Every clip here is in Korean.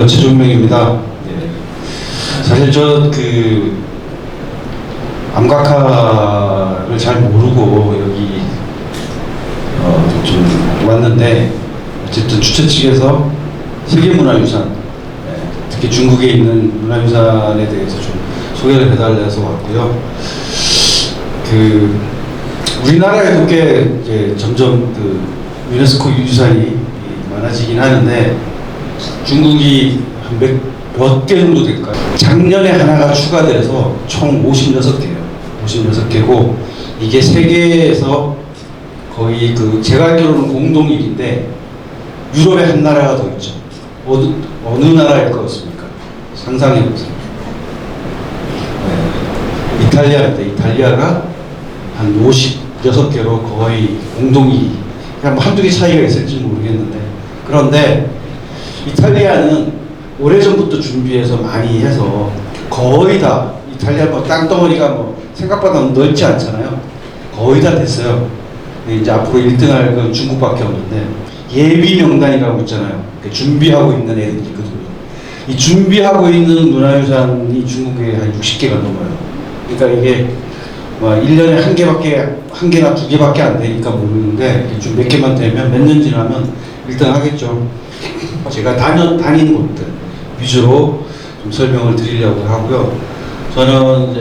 최종명입니다. 사실 저 암각화를 잘 모르고 여기 좀 왔는데, 어쨌든 주최 측에서 세계문화유산, 특히 중국에 있는 문화유산에 대해서 좀 소개를 해달라서 왔고요. 우리나라에도 꽤 이제 점점 유네스코 유산이 많아지긴 하는데, 중국이 한 몇 개 정도 될까요? 작년에 하나가 추가돼서 총 56개예요. 56개고, 이게 세계에서 거의 제가 알기로는 공동일인데, 유럽에 한 나라가 더 있죠. 어느 나라일 것 같습니까? 상상해보세요. 이탈리아인데, 이탈리아가 한 56개로 거의 공동일이, 그냥 뭐 한두 개 차이가 있을지 모르겠는데, 그런데 이탈리아는 오래전부터 준비해서 많이 해서 거의 다, 이탈리아 땅덩어리가 생각보다 넓지 않잖아요. 거의 다 됐어요. 이제 앞으로 1등할 건 중국밖에 없는데, 예비 명단이라고 있잖아요. 준비하고 있는 애들이 있거든요. 이 준비하고 있는 문화유산이 중국에 한 60개가 넘어요. 그러니까 이게 1년에 한 개나 두 개밖에 안 되니까 모르는데, 좀 몇 개만 되면, 몇 년 지나면 1등 하겠죠. 제가 다닌 곳들 위주로 좀 설명을 드리려고 하고요. 저는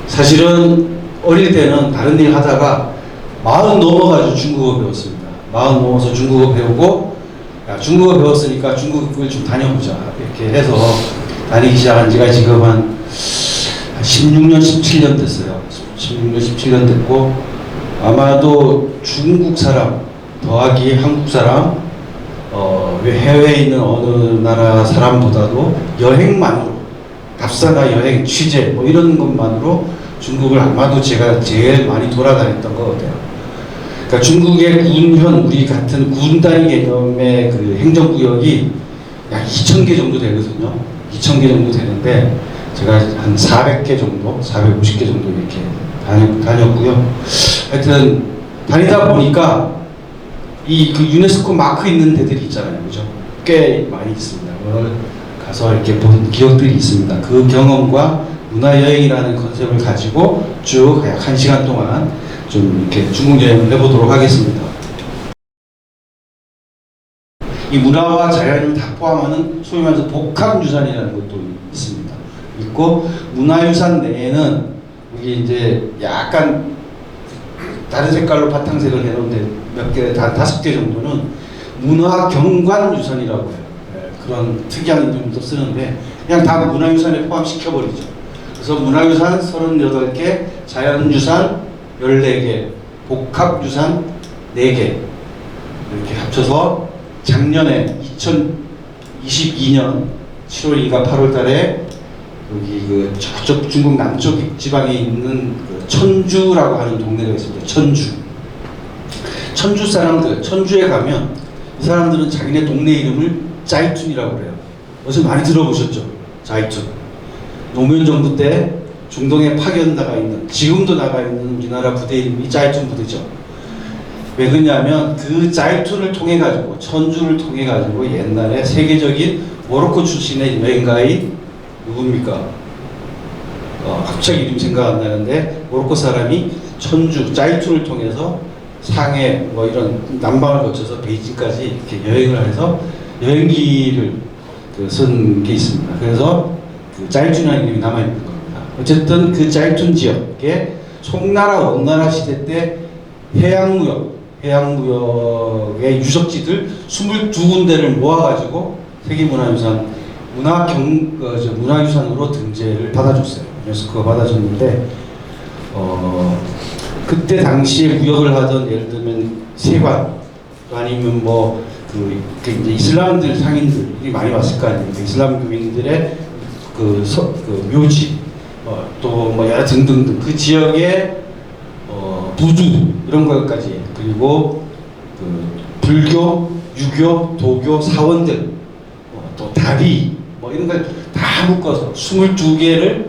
사실은 어릴 때는 다른 일 하다가 40 넘어가지고 중국어 배웠습니다. 40 넘어서 중국어 배우고, 중국어 배웠으니까 중국을 좀 다녀보자 이렇게 해서 다니기 시작한 지가 지금 한 16년, 17년 됐어요. 16년, 17년 됐고, 아마도 중국 사람 더하기 한국 사람, 해외에 있는 어느 나라 사람보다도 여행만으로, 답사나 여행, 취재 이런 것만으로 중국을 아마도 제가 제일 많이 돌아다녔던 것 같아요. 그러니까 중국의 군현, 우리 같은 군 단위 개념의 행정구역이 약 2,000개 정도 되거든요. 2,000개 정도 되는데, 제가 한 400개 정도, 450개 정도 이렇게 다녔고요. 하여튼 다니다 보니까 유네스코 마크 있는 데들이 있잖아요. 그죠? 꽤 많이 있습니다. 오늘 가서 이렇게 본 기억들이 있습니다. 그 경험과 문화여행이라는 컨셉을 가지고 쭉 약 1시간 동안 좀 이렇게 중국 여행을 해보도록 하겠습니다. 이 문화와 자연을 다 포함하는 소위 말해서 복합유산이라는 것도 있습니다. 있고, 문화유산 내에는 여기 이제 약간 다른 색깔로 바탕색을 해놓은 몇 개, 한 5개 정도는 문화경관유산이라고 해요. 그런 특이한 이름도 쓰는데, 그냥 다 문화유산에 포함시켜버리죠. 그래서 문화유산 38개, 자연유산 14개, 복합유산 4개, 이렇게 합쳐서 작년에 2022년 7월인가 8월 달에 여기 저쪽 중국 남쪽 지방에 있는 천주라고 하는 동네가 있습니다. 천주 사람들, 천주에 가면 이 사람들은 자기네 동네 이름을 짜이툰이라고 그래요. 어제 많이 들어보셨죠? 짜이툰. 노무현 정부 때 중동에 파견 나가 있는, 지금도 나가 있는 우리나라 부대 이름이 짜이툰 부대죠. 왜 그러냐면 그 짜이툰을 통해 가지고, 천주를 통해 가지고 옛날에 세계적인 모로코 출신의 여행가의 누굽니까? 갑자기 이름 생각 안 나는데, 모로코 사람이 천주, 짜이툰을 통해서 상해 이런 남방을 거쳐서 베이징까지 이렇게 여행을 해서 여행기를 쓴 게 있습니다. 그래서 짜이툰이라는 이름이 남아있는 겁니다. 어쨌든 그 짜이툰 지역에 송나라, 원나라 시대 때 해양무역의 유적지들 22군데를 모아가지고 세계문화유산, 문화유산으로 등재를 받아줬어요. 유네스코가 받아줬는데, 그때 당시에 무역을 하던, 예를 들면 세관, 아니면 이제 이슬람들 상인들이 많이 왔을 거 아닙니까? 이슬람 교인들의 묘지, 또 여러 등등등 그 지역의 부두 이런 것까지, 그리고 불교, 유교, 도교 사원들, 또 다리 이런 걸 다 묶어서 22개를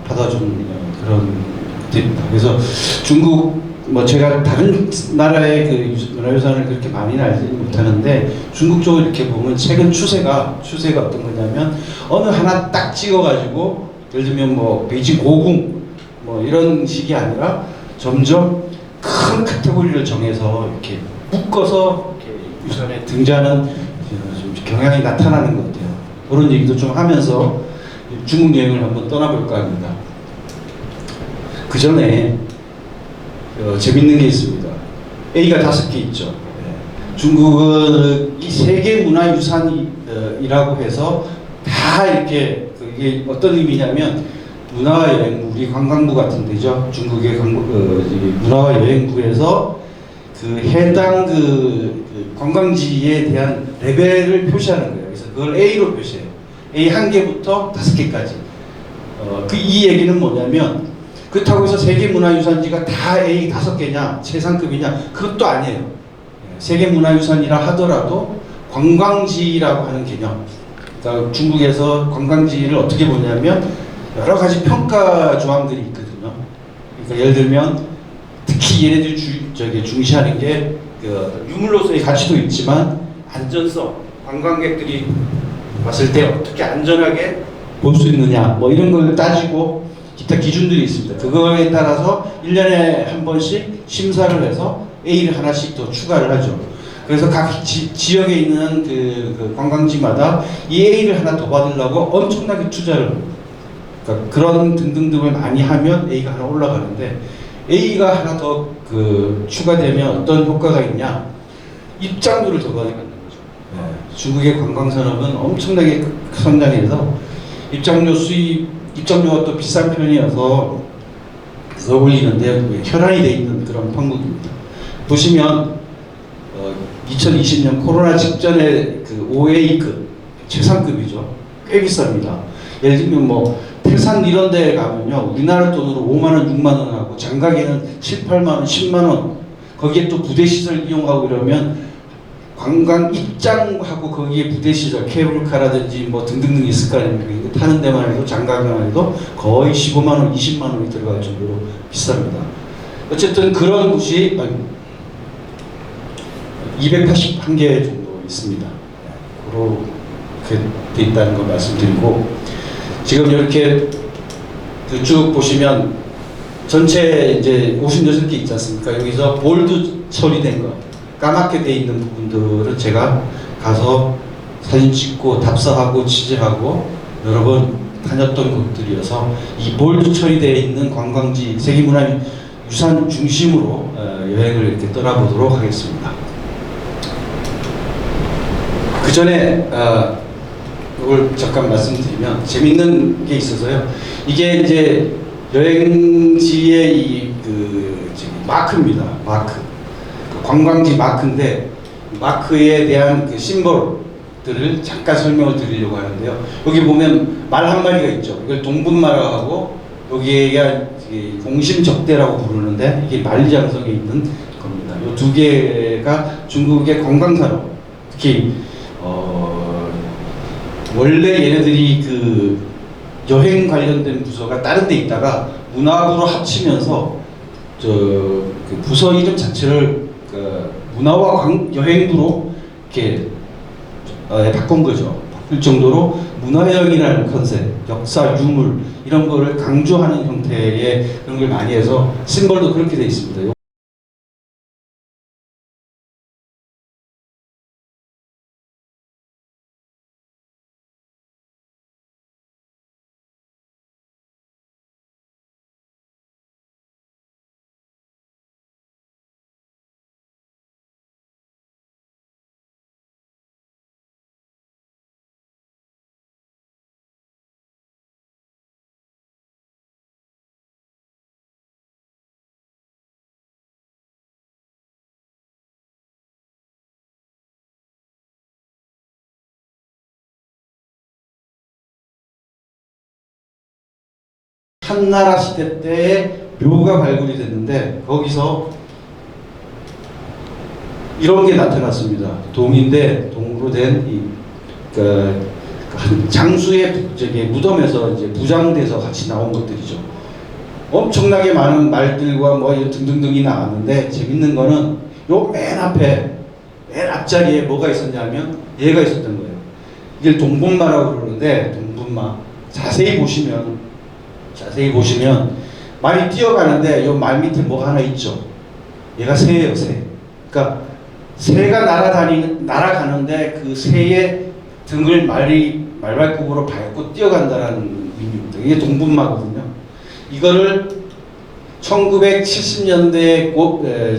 받아준 그런 데입니다. 그래서 중국 뭐 제가 다른 나라의 그 문화유산을 그렇게 많이는 알지 못하는데 중국 쪽을 이렇게 보면 최근 추세가 어떤 거냐면 어느 하나 딱 찍어가지고 예를 들면 뭐 베이징 고궁 뭐 이런 식이 아니라 점점 큰 카테고리를 정해서 이렇게 묶어서 이렇게 유산에 등장하는 좀 경향이 나타나는 것 같아요. 그런 얘기도 좀 하면서 중국 여행을 한번 떠나볼까 합니다. 그 전에 재밌는 게 있습니다. A가 5개 있죠. 중국은 이 세계 문화유산이라고 해서 다 이렇게 이게 어떤 의미냐면 문화와 여행부, 우리 관광부 같은 데죠. 중국의 문화와 여행부에서 그 해당 그 관광지에 대한 레벨을 표시하는 거예요. 그래서 그걸 A로 표시해요. A 1개부터 5개까지. 이 얘기는 뭐냐면 그렇다고 해서 세계문화유산지가 다 A 5개냐 최상급이냐 그것도 아니에요. 세계문화유산이라 하더라도 관광지라고 하는 개념. 그러니까 중국에서 관광지를 어떻게 보냐면 여러 가지 평가 조항들이 있거든요. 그러니까 예를 들면 특히 얘네들이 중시하는 게 그 유물로서의 가치도 있지만 안전성, 관광객들이 왔을 때 어떻게 안전하게 볼 수 있느냐 뭐 이런 걸 따지고 기타 기준들이 있습니다. 그거에 따라서 1년에 한 번씩 심사를 해서 A를 하나씩 더 추가를 하죠. 그래서 각 지역에 있는 그 관광지마다 이 A를 하나 더 받으려고 엄청나게 투자를 합니다. 그러니까 그런 등등등을 많이 하면 A가 하나 올라가는데 A가 하나 더 추가되면 어떤 효과가 있냐? 입장료를 더 많이 받는 거죠. 중국의 관광 산업은 엄청나게 성장해서 입장료가 또 비싼 편이어서 그걸 올리는데 혈안이 돼 있는 그런 판국입니다. 보시면 2020년 코로나 직전에 그 OA급 최상급이죠. 꽤 비쌉니다. 예를 들면 뭐 태산 이런 데 가면요 우리나라 돈으로 5만원, 6만원 하고 장가게는 7, 8만원, 10만원 거기에 또 부대시설 이용하고 이러면 관광 입장하고 거기에 부대시설 케이블카라든지 뭐 등등등 있을 거 아닙니까? 타는 데만 해도 장가게만 해도 거의 15만원, 20만원이 들어갈 정도로 비쌉니다. 어쨌든 그런 곳이 281개 정도 있습니다. 그렇게 돼 있다는 거 말씀드리고 지금 이렇게 쭉 보시면 전체 이제 56개 있지 않습니까? 여기서 볼드 처리된 거, 까맣게 돼 있는 부분들은 제가 가서 사진 찍고 답사하고 취재하고 여러 번 다녔던 곳들이어서 이 볼드 처리되어 있는 관광지 세계문화유산 중심으로 여행을 이렇게 떠나보도록 하겠습니다. 그 전에 이걸 잠깐 말씀드리면 재밌는 게 있어서요. 이게 이제 여행지의 이 마크입니다. 마크. 관광지 마크인데 마크에 대한 그 심볼들을 잠깐 설명을 드리려고 하는데요. 여기 보면 말 한 마리가 있죠. 이걸 동분마라고 여기가 공심적대라고 부르는데 이게 만리장성에 있는 겁니다. 이 두 개가 중국의 관광산업, 특히 원래 얘네들이 그 여행 관련된 부서가 다른 데 있다가 문화부로 합치면서 그 부서 이름 자체를 문화와 여행부로 이렇게 바꾼 거죠. 바꿀 정도로 문화여행이라는 컨셉, 역사, 유물 이런 거를 강조하는 형태의 그런 걸 많이 해서 심벌도 그렇게 돼 있습니다. 한나라 시대 때 묘가 발굴이 됐는데 거기서 이런 게 나타났습니다. 동인데 동으로 된 장수의 무덤에서 이제 부장돼서 같이 나온 것들이죠. 엄청나게 많은 말들과 뭐 등등등이 나왔는데 재밌는 거는 요 맨 앞에 맨 앞자리에 뭐가 있었냐면 얘가 있었던 거예요. 이게 동분마라고 그러는데 동분마 자세히 보시면 말이 뛰어가는데 요 말 밑에 뭐가 하나 있죠. 얘가 새예요, 새. 그러니까 새가 날아가는데 그 새의 등을 말발굽으로 밟고 뛰어간다라는 의미입니다. 이게 동분마거든요. 이거를 1970년대에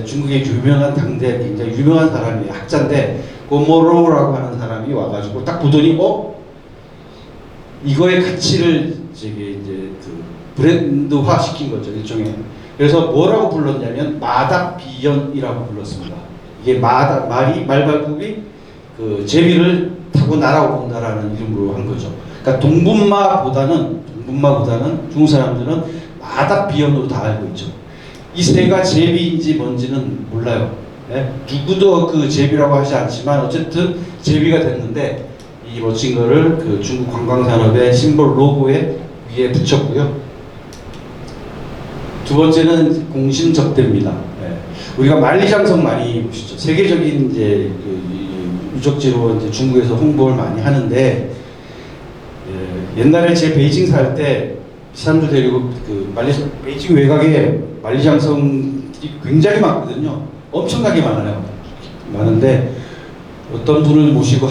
중국의 유명한 당대 굉장히 유명한 사람이 학자인데 고모로라고 하는 사람이 와가지고 딱 보더니 이거의 가치를 이제 그 브랜드화 시킨 거죠, 일종의. 그래서 뭐라고 불렀냐면 마답비연이라고 불렀습니다. 이게 말발굽이 그 제비를 타고 날아온다라는 이름으로 한 거죠. 그러니까 동분마보다는 중국 사람들은 마답비연으로 다 알고 있죠. 이 새가 제비인지 뭔지는 몰라요. 네? 누구도 그 제비라고 하지 않지만 어쨌든 제비가 됐는데 이 멋진 거를 그 중국 관광산업의 심볼 로고에 위에 붙였고요. 두 번째는 공심접대입니다. 네. 우리가 만리장성 많이 보시죠. 세계적인 이제 유적지로 이제 중국에서 홍보를 많이 하는데 옛날에 제 베이징 살 때 사람들 데리고 그 베이징 외곽에 만리장성이 굉장히 많거든요. 엄청나게 많은데 어떤 분을 모시고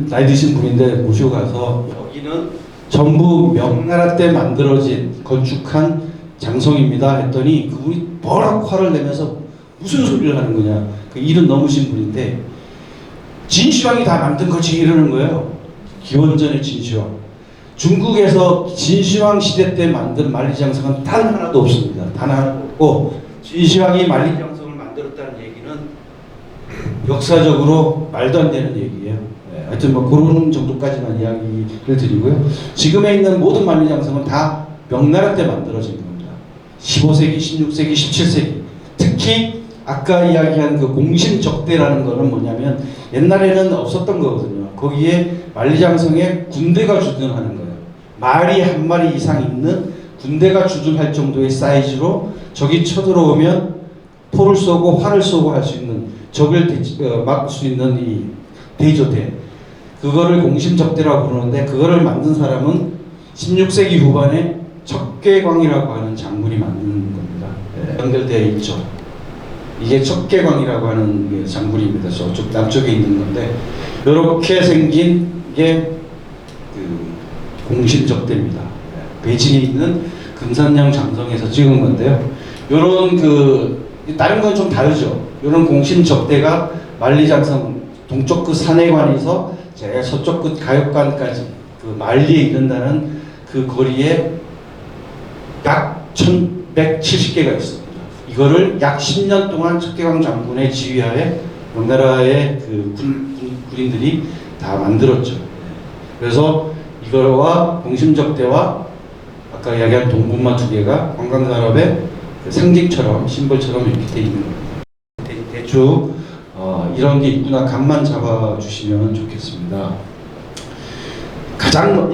나이 드신 분인데 모시고 가서 여기는 전부 명나라 때 만들어진 건축한 장성입니다 했더니 그분이 뭐라고 화를 내면서 무슨 소리를 하는 거냐. 그 일은 넘으신 분인데 진시황이 다 만든 거지 이러는 거예요. 기원전의 진시황. 중국에서 진시황 시대 때 만든 만리장성은 단 하나도 없습니다. 단 하나도 없고 진시황이 만리장성을 만들었다는 얘기는 역사적으로 말도 안 되는 얘기예요. 네, 하여튼 뭐 그런 정도까지만 이야기를 드리고요. 지금에 있는 모든 만리장성은 다 명나라 때 만들어진 겁니다. 15세기, 16세기, 17세기. 특히 아까 이야기한 그 공심적대라는 거는 뭐냐면 옛날에는 없었던 거거든요. 거기에 만리장성에 군대가 주둔하는 거예요. 말이 한 마리 이상 있는 군대가 주둔할 정도의 사이즈로 적이 쳐들어오면 포를 쏘고 활을 쏘고 할 수 있는 적을 막을 수 있는 이 대조대. 그거를 공심적대라고 부르는데 그거를 만든 사람은 16세기 후반에 척계광이라고 하는 장군이 만든 겁니다. 네, 연결되어 있죠. 이게 척계광이라고 하는 장군입니다. 저쪽 남쪽에 있는 건데 이렇게 생긴 게 그 공심적대입니다. 베이징에 있는 금산양 장성에서 찍은 건데요. 이런 그 다른 건 좀 다르죠. 이런 공심적대가 만리장성 동쪽 끝 산해관에서 제가 서쪽 끝 가역관까지 그 만리에 이른다는 그 거리에 약 1170개가 있습니다. 이거를 약 10년 동안 척계광 장군의 지휘하에 명나라의 그 군인들이 다 만들었죠. 그래서 이거와 공심적대와 아까 이야기한 동분마 두 개가 관광산업의 그 상징처럼 심벌처럼 이렇게 돼 있는 겁니다. 대충 이런 게 있구나 감만 잡아주시면 좋겠습니다. 가장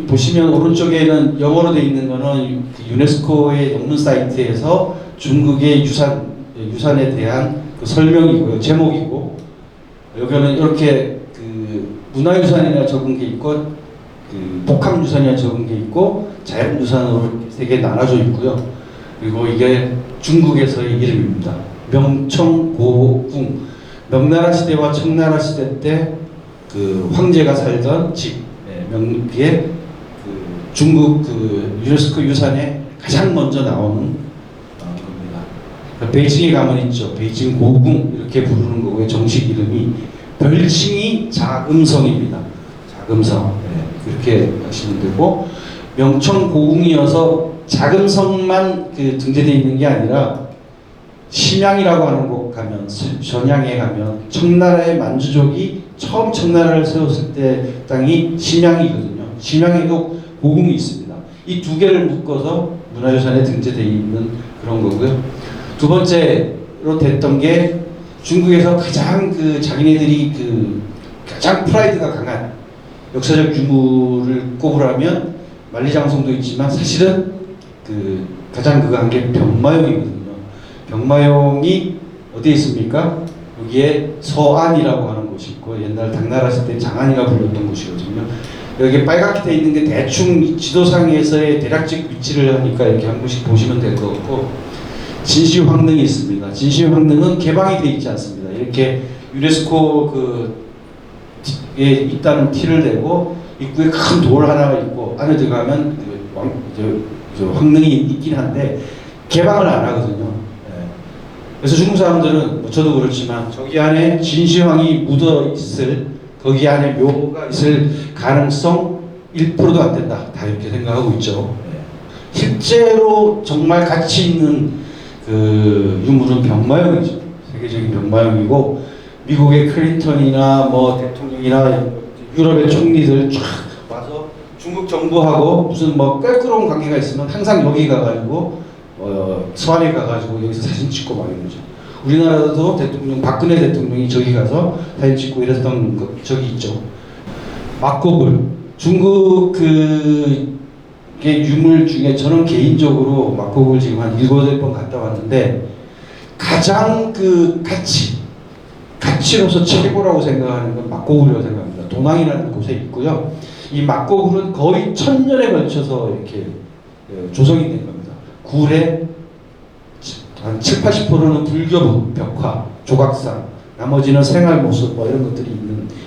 보시면 오른쪽에는 영어로 되어 있는 거는 유네스코의 영문 사이트에서 중국의 유산에 대한 그 설명이고요, 제목이고 여기는 이렇게 그 문화유산이나 적은 게 있고 그 복합유산이나 적은 게 있고 자연유산으로 세 개 나눠져 있고요. 그리고 이게 중국에서의 이름입니다. 명청고궁. 명나라 시대와 청나라 시대 때 그 황제가 살던 집. 이게 그 중국 그 유네스코 유산에 가장 먼저 나오는 겁니다. 베이징에 가면 있죠. 베이징 고궁 이렇게 부르는 거고요. 정식 이름이 별칭이 자금성입니다. 자금성. 그렇게 하시면 되고 명청고궁이어서 자금성만 그 등재되어 있는 게 아니라 심양이라고 하는 곳 가면 전양에 가면 청나라의 만주족이 처음 청나라를 세웠을 때 땅이 심양이거든요. 심양에도 고궁이 있습니다. 이 두 개를 묶어서 문화유산에 등재되어 있는 그런 거고요. 두 번째로 됐던 게 중국에서 가장 그 자기네들이 그 가장 프라이드가 강한 역사적 유물을 꼽으라면 만리장성도 있지만 사실은 그 가장 그거 한 게 병마용이거든요. 병마용이 어디에 있습니까? 여기에 서안이라고 하는 곳이 있고 옛날 당나라 시대 장안이라 불렸던 곳이거든요. 여기 빨갛게 돼 있는 게 대충 지도상에서의 대략적 위치를 하니까 이렇게 한 번씩 보시면 될 것 같고, 진시황릉이 있습니다. 진시황릉은 개방이 돼 있지 않습니다. 이렇게 유네스코 그에 있다는 티를 내고 입구에 큰 돌 하나가 있고 안에 들어가면 황릉이 있긴 한데 개방을 안 하거든요. 예. 그래서 중국 사람들은 뭐 저도 그렇지만 저기 안에 진시황이 묻어 있을, 거기 안에 묘가 있을 가능성 1%도 안 된다. 다 이렇게 생각하고 있죠. 예. 실제로 정말 가치 있는 그 유물은 병마용이죠. 세계적인 병마용이고 미국의 클린턴이나 뭐 대통령이나 유럽의 총리들 쫙 와서 중국 정부하고 무슨 뭐 껄끄러운 관계가 있으면 항상 여기 가가지고 서안에 가가지고 여기서 사진 찍고 막 이러죠. 우리나라도 대통령 박근혜 대통령이 저기 가서 사진 찍고 이랬던 적이 있죠. 막고불 중국 게 유물 중에 저는 개인적으로 막고불 지금 한 7-8번 갔다 왔는데 가장 그 가치로서 최고라고 생각하는 건 막고불이라고 생각합니다. 도낭이라는 곳에 있고요. 이 막고불은 거의 1000년에 걸쳐서 이렇게 조성이 된 겁니다. 굴에 한 70-80%는 불교 벽화, 조각상, 나머지는 생활 모습 뭐 이런 것들이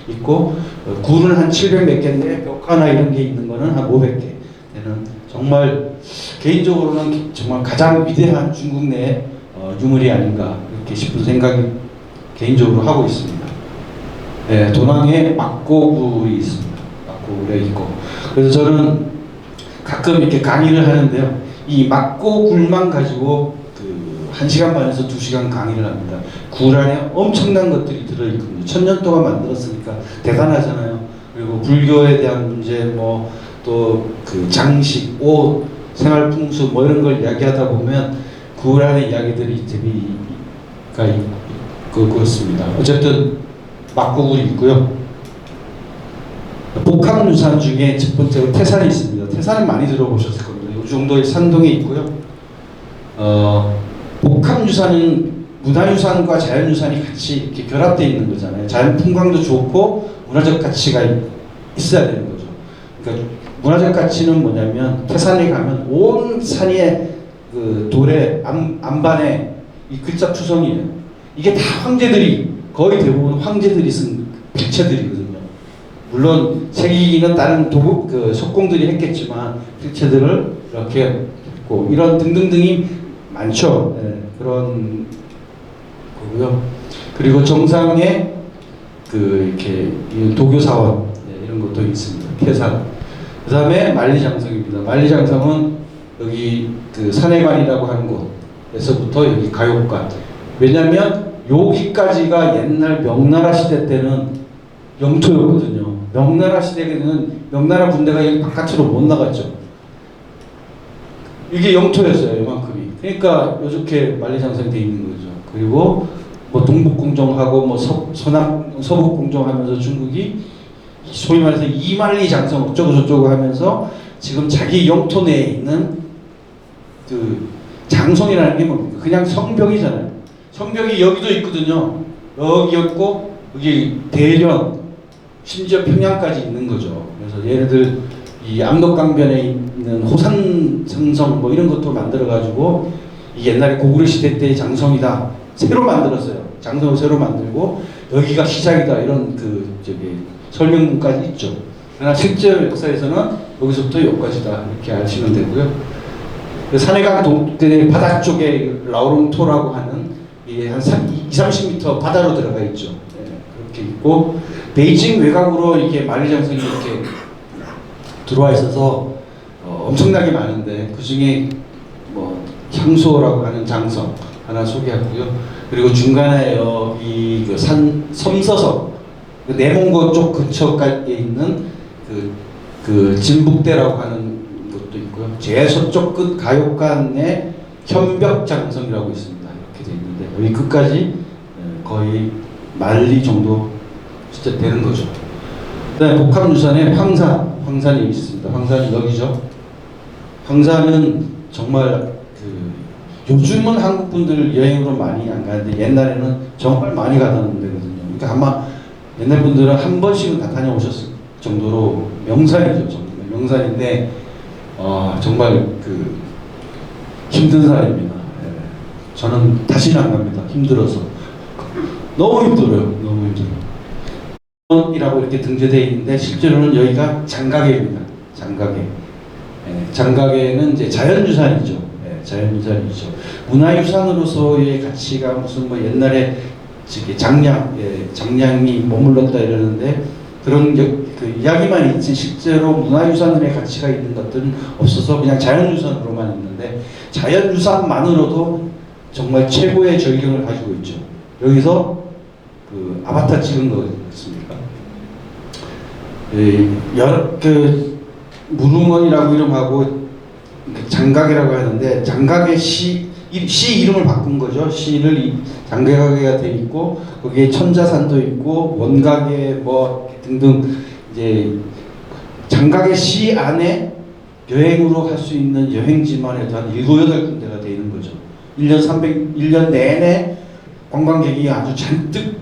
있고 굴은 한 700몇 개인데 벽화나 이런 게 있는 거는 한 500개 되는 정말 개인적으로는 정말 가장 위대한 중국 내 유물이 아닌가 이렇게 싶은 생각이 개인적으로 하고 있습니다. 네, 도낭에 막고굴이 있습니다. 막고굴에 있고 그래서 저는 가끔 이렇게 강의를 하는데요. 이 막고굴만 가지고 1시간 반에서 2시간 강의를 합니다. 굴 안에 엄청난 것들이 들어있거든요. 1000년 동안 만들었으니까 대단하잖아요. 그리고 불교에 대한 문제, 뭐 또 그 장식, 옷, 생활 풍수 뭐 이런 걸 이야기하다 보면 굴 안에 이야기들이 재미가 그렇습니다. 어쨌든 막고굴이 있고요. 복합유산 중에 첫 번째로 태산이 있습니다. 태산은 많이 들어보셨을 겁니다. 이 정도의 산동에 있고요. 복합유산은 문화유산과 자연유산이 같이 이렇게 결합되어 있는 거잖아요. 자연 풍광도 좋고 문화적 가치가 있어야 되는 거죠. 그러니까 문화적 가치는 뭐냐면 태산에 가면 온 산의 그 돌에 안반에 이 글자 투성이에요. 이게 다 황제들이 거의 대부분 황제들이 쓴 필체들이거든요. 물론 새기기는 다른 석공들이 했겠지만 필체들을 이렇게 했고 이런 등등등이 많죠. 네, 그런 거고요. 그리고 정상에 이렇게 도교사원 네, 이런 것도 있습니다. 태산. 그 다음에 만리장성입니다. 만리장성은 여기 산해관이라고 하는 곳에서부터 여기 가욕관. 왜냐하면 여기까지가 옛날 명나라 시대 때는 영토였거든요. 명나라 시대에는 명나라 군대가 여기 바깥으로 못 나갔죠. 이게 영토였어요. 이만큼이. 그러니까 요렇게 만리장성이 돼 있는 거죠. 그리고 뭐 동북공정하고 뭐 서북공정하면서 중국이 소위 말해서 이만리장성 어쩌고 저쩌고 하면서 지금 자기 영토 내에 있는 그 장성이라는 게 뭡니까? 그냥 성벽이잖아요. 성벽이 여기도 있거든요. 여기 있고 여기 대련 심지어 평양까지 있는 거죠. 그래서 얘네들 이 압록강변에 있는 호산장성 뭐 이런 것도 만들어 가지고 이 옛날에 고구려 시대 때의 장성이다 새로 만들었어요. 장성을 새로 만들고 여기가 시작이다 이런 설명문까지 있죠. 그러나 실제 역사에서는 여기서부터 여기까지다 이렇게 아시면 되고요. 그 산해강 바다 쪽에 라오롱토라고 하는 한 20-30m 바다로 들어가 있죠. 네, 그렇게 있고 베이징 외곽으로 이렇게 만리장성이 이렇게 들어와 있어서 엄청나게 많은데 그 중에 뭐 향수호라고 하는 장성 하나 소개하고요. 그리고 중간에 이 섬서성 내몽고 쪽 근처에 있는 그 진북대라고 하는 것도 있고요. 제서쪽 끝 가욕관에 현벽장성이라고 있습니다. 이렇게 되어 있는데 여기 끝까지 거의 만리 정도 진짜 되는 거죠. 그다음에 복합유산에 황산이 있습니다. 황산이 여기죠. 황산은 정말 요즘은 한국 분들 여행으로 많이 안 가는데 옛날에는 정말 많이 가던 데거든요. 그러니까 아마 옛날 분들은 한 번씩은 다 다녀오셨을 정도로 명산이죠. 정말 명산인데 정말 힘든 사람입니다. 예. 저는 다시는 안 갑니다. 힘들어서. 너무 힘들어요. 너무 힘들어요. 이라고 이렇게 등재되어 있는데 실제로는 여기가 장가계입니다. 장가계. 예. 장가계는 이제 자연유산이죠. 예. 자연유산이죠. 문화유산으로서의 가치가 무슨 뭐 옛날에 장량이 머물렀다 이러는데 그런 그 이야기만 있지 실제로 문화유산의 가치가 있는 것들은 없어서 그냥 자연유산으로만 있는데 자연유산만으로도 정말 최고의 절경을 가지고 있죠. 여기서 아바타 찍은 거 있습니까? 무릉원이라고 이름하고 장가계라고 하는데 장가계 시 이름을 바꾼 거죠. 시를 장가계가 돼 있고 거기에 천자산도 있고 원가계 뭐 등등 이제 장가계 시 안에 여행으로 갈 수 있는 여행지만 해도 한 7, 8군데가 돼 있는 거죠. 1년 내내 관광객이 아주 잔뜩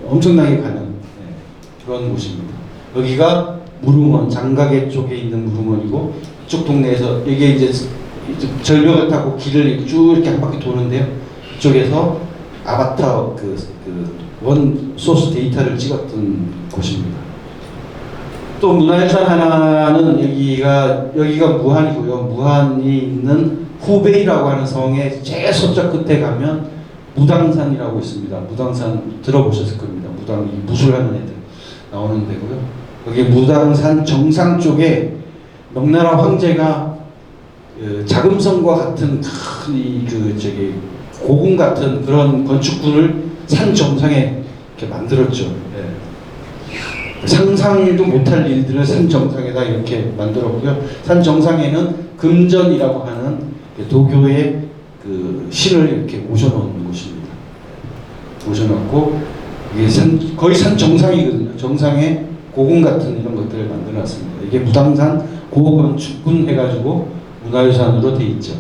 엄청나게 가는 그런 곳입니다. 여기가 무릉원 장가계 쪽에 있는 무릉원이고 이쪽 동네에서 이게 이제 절벽을 타고 길을 쭉 이렇게 한 바퀴 도는데요. 이쪽에서 아바타 원 소스 데이터를 찍었던 곳입니다. 또 문화유산 하나는 여기가 무한이고요. 무한이 있는 후베이라고 하는 성의 제일 서쪽 끝에 가면 무당산이라고 있습니다. 무당산 들어보셨을 겁니다. 무당이 무술하는 애들 나오는 데고요. 여기 무당산 정상 쪽에 명나라 황제가 자금성과 같은 큰 고궁 같은 그런 건축군을 산 정상에 이렇게 만들었죠. 예. 상상도 못할 일들을 산 정상에다 이렇게 만들었고요. 산 정상에는 금전이라고 하는 도교의 신을 이렇게 모셔놓은 곳입니다. 모셔놓고 이게 거의 산 정상이거든요. 정상에 고궁 같은 이런 것들을 만들어놨습니다. 이게 무당산 고건축군 해가지고 문화유산으로 돼 있죠.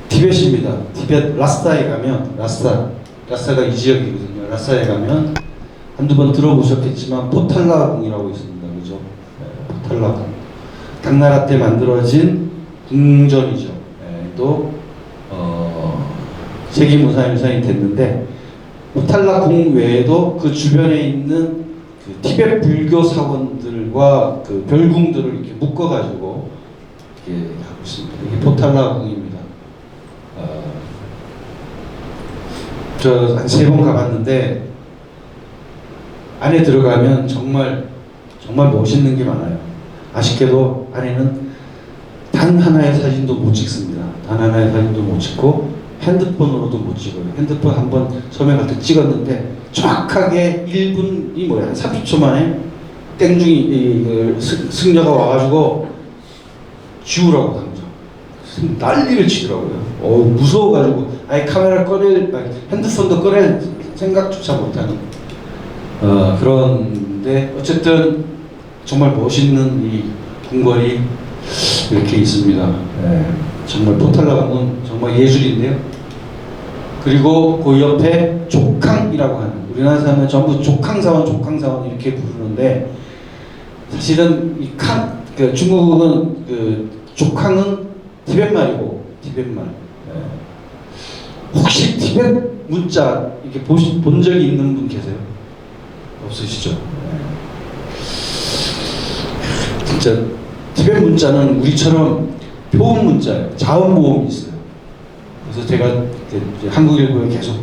티벳입니다. 티벳 라스타에 가면 라스타가 이 지역이거든요. 라스타에 가면 한두 번 들어보셨겠지만 포탈라궁이라고 있습니다. 그죠? 네, 포탈라궁. 당나라 때 만들어진 궁전이죠. 네, 또 세계문화유산이 됐는데 포탈라궁 외에도 그 주변에 있는 티벳 불교 사원들과 별궁들을 이렇게 묶어가지고 이렇게 하고 있습니다. 이게 포탈라궁입니다. 저 한 3번 가봤는데 안에 들어가면 정말 멋있는 게 많아요. 아쉽게도 안에는 단 하나의 사진도 못 찍습니다. 단 하나의 사진도 못 찍고 핸드폰으로도 못 찍어요. 핸드폰 한번 처음에 갈 때 찍었는데 정확하게 1분이 한 30초 만에 땡중이 승려가 와가지고 지우라고 당장 난리를 치더라고요. 무서워가지고 아예 카메라 핸드폰도 꺼낼 생각조차 못하는 그런데 어쨌든 정말 멋있는 이 궁궐이 이렇게 있습니다. 정말 포탈라궁은 정말 예술인데요. 그리고 그 옆에 족항이라고 하는, 우리나라 사람은 전부 족항사원 이렇게 부르는데 사실은 이 중국은 족항은 티벳말이고 티벳말. 혹시 티벳 문자 이렇게 본 적이 있는 분 계세요? 없으시죠? 진짜 티벳 문자는 우리처럼 표음 문자예요. 자음 모음이 있어요. 그래서 제가 한국일보에 계속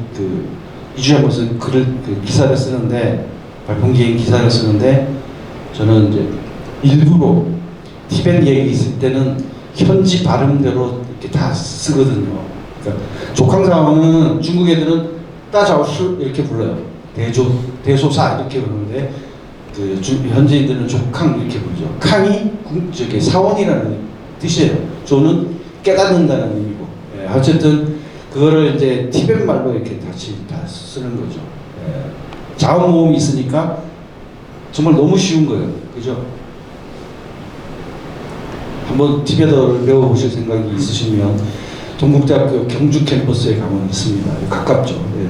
2주에 한 번씩 기사를 쓰는데, 발표기행 기사를 쓰는데, 저는 이제 일부러 티벳 얘기 있을 때는 현지 발음대로 이렇게 다 쓰거든요. 그러니까 족항사원은 중국 애들은 따자오스 이렇게 불러요. 대소사 이렇게 부르는데 현지인들은 족항 이렇게 부르죠. 캉이 사원이라는 뜻이에요. 조는 깨닫는다는 의미고. 어쨌든 그거를 이제 티벳 말로 이렇게 같이 다 쓰는 거죠. 자음 모음이 있으니까 정말 너무 쉬운 거예요. 그죠? 한번 티베트어를 배워보실 생각이 있으시면 동국대학교 경주 캠퍼스에 가면 있습니다. 가깝죠. 예.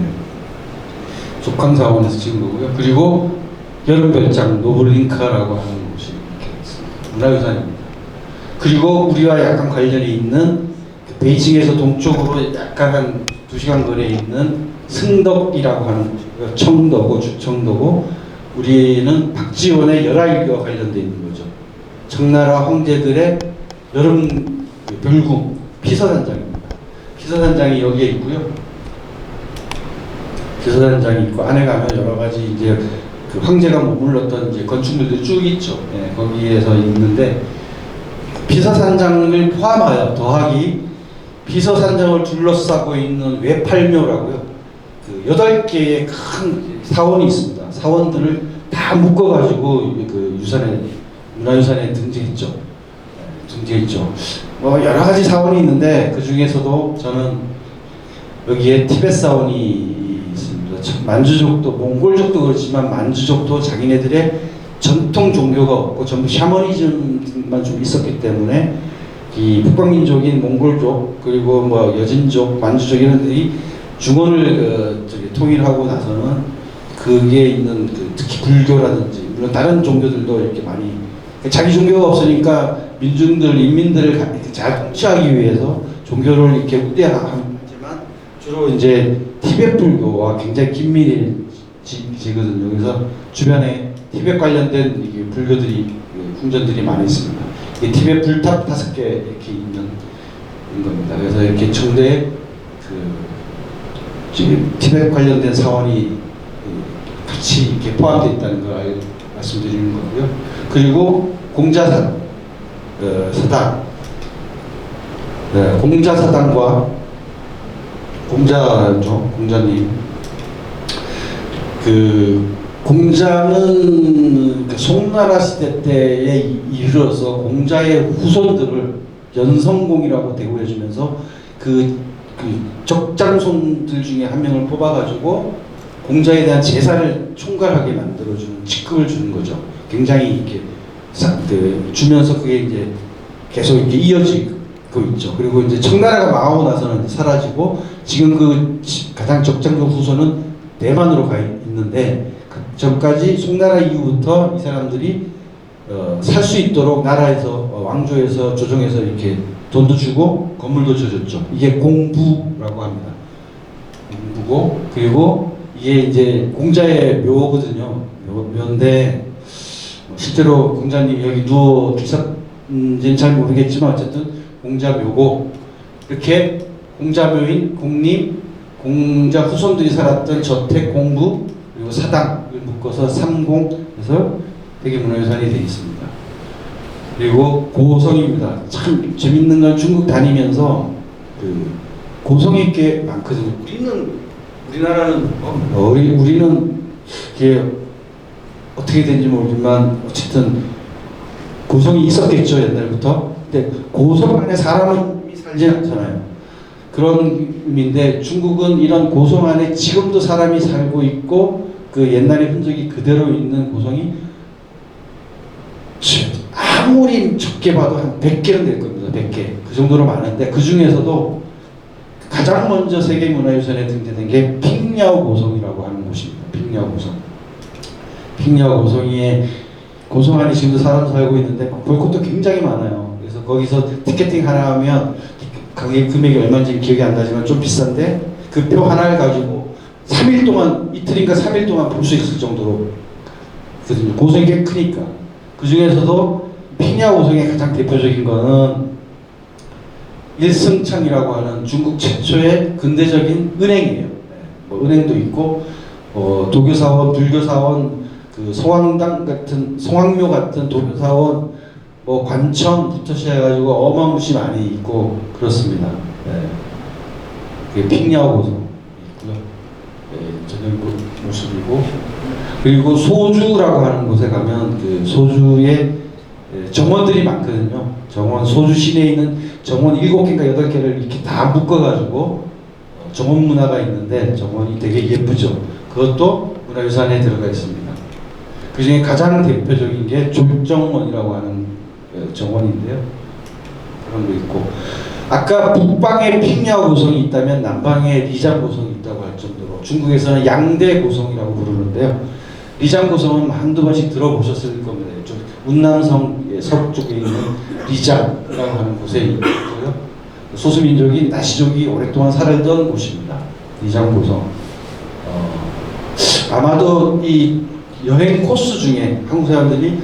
속항사원에서 찍은 거고요. 그리고 여름별장 노블링카라고 하는 곳이 이렇게 있습니다. 문화유산입니다. 그리고 우리와 약간 관련이 있는 베이징에서 동쪽으로 약간 한 2시간 거리에 있는 승덕이라고 하는 곳이고요. 청도고 주청도고 우리는 박지원의 열아일기와 관련되어 있는 거죠. 청나라 황제들의 여름 별궁 피서단장입니다. 피서단장이 여기에 있고요. 피서단장이 있고 안에 가면 여러 가지 이제 그 황제가 머물렀던 이제 건축물들이 쭉 있죠. 예, 거기에서 있는데 피서산장을 포함하여 더하기 피서산장을 둘러싸고 있는 외팔묘라고요. 그 8개의 큰 사원이 있습니다. 사원들을 다 묶어가지고 그 유산에 문화유산에 등재했죠. 등재했죠. 뭐 여러 가지 사원이 있는데 그 중에서도 저는 여기에 티베트 사원이 있습니다. 만주족도 몽골족도 그렇지만 만주족도 자기네들의 전통 종교가 없고 전부 샤머니즘만 좀 있었기 때문에 이 북방민족인 몽골족 그리고 뭐 여진족, 만주족 이런 들이 중원을 통일하고 나서는 그게 있는 특히 불교라든지 물론 다른 종교들도 이렇게 많이 자기 종교가 없으니까 인민들을 잘 통치하기 위해서 종교를 이렇게 우대하지만 주로 이제 티베트 불교와 굉장히 긴밀해지거든요. 그래서 주변에 티베트 관련된 이게 불교들이 궁전들이 많이 있습니다. 이게 티베트 불탑 5개 이렇게 있는 겁니다. 그래서 이렇게 청대에 지금 티베트 관련된 사원이 같이 이렇게 포함되어 있다는 걸 말씀드리는 거고요. 그리고 공자사당, 공자사당과 공자죠, 공자님. 그 공자는 송나라 시대 때에 이르러서 공자의 후손들을 연성공이라고 대우해주면서 그 적장손들 중에 한 명을 뽑아가지고 공자에 대한 제사를 총괄하게 만들어주는 직급을 주는 거죠. 굉장히 이렇게 주면서 그게 이제 계속 이렇게 이어지고 있죠. 그리고 이제 청나라가 망하고 나서는 사라지고 지금 그 가장 적장적 후손은 대만으로 가 있는데 그 전까지 송나라 이후부터 이 사람들이 살 수 있도록 나라에서 왕조에서 조정해서 이렇게 돈도 주고 건물도 줘줬죠. 이게 공부라고 합니다. 공부고 그리고 이게 이제 공자의 묘거든요. 묘인데 실제로 공자님이 여기 누워 계셨는지는 잘 모르겠지만 어쨌든 공자묘고 이렇게 공자묘인 공림, 공자 후손들이 살았던 저택, 공부 그리고 사당을 묶어서 삼공에서 세계문화유산이 되어 있습니다. 그리고 고성입니다. 참 재밌는 건 중국 다니면서 그 고성이 꽤 많거든요. 우리나라는 우리는 이게 어떻게 된지 모르지만 어쨌든 고성이 있었겠죠 옛날부터. 근데 고성 안에 사람이 살지 않잖아요. 그런 의미인데 중국은 이런 고성 안에 지금도 사람이 살고 있고 그 옛날의 흔적이 그대로 있는 고성이 아무리 적게 봐도 한 100개는 될 겁니다. 100개. 그 정도로 많은데 그 중에서도 가장 먼저 세계문화유산에 등재된 게 핑야오 고성이라고 하는 곳입니다. 핑야오 고성. 핑야오 고성 안에 지금도 사람 살고 있는데 볼 것도 굉장히 많아요. 그래서 거기서 티켓팅 하나 하면 가격 금액이 얼마인지 기억이 안 나지만 좀 비싼데 그 표 하나를 가지고 3일 동안 이틀인가 3일 동안 볼 수 있을 정도로 고성이 꽤 크니까 그 중에서도 핑야오 고성의 가장 대표적인 거는 일승창이라고 하는 중국 최초의 근대적인 은행이에요. 뭐 은행도 있고 도교사원, 불교사원, 그 성황당 같은 성황묘 같은 도교사원, 뭐 관청부터 시작해가지고 어마무시 많이 있고 그렇습니다. 그게 핑야오 고성 있고요. 저녁 모습이고 그리고 소주라고 하는 곳에 가면 그 소주의 정원들이 많거든요. 정원, 소주 시내에 있는 정원 7개인가 8개를 이렇게 다 묶어가지고 정원 문화가 있는데 정원이 되게 예쁘죠. 그것도 문화유산에 들어가 있습니다. 그 중에 가장 대표적인 게 졸정원이라고 하는 정원인데요. 그런 거 있고, 아까 북방에 핑야 고성이 있다면 남방에 리장 고성이 있다고 할 정도로 중국에서는 양대 고성이라고 부르는데요. 리장 고성은 한두 번씩 들어보셨을 겁니다. 이쪽 운남성 서쪽에 있는 리장이라고 하는 곳에 있고요. 소수민족인 나시족이 오랫동안 살던 곳입니다. 리장 고성. 아마도 이 여행 코스 중에 한국 사람들이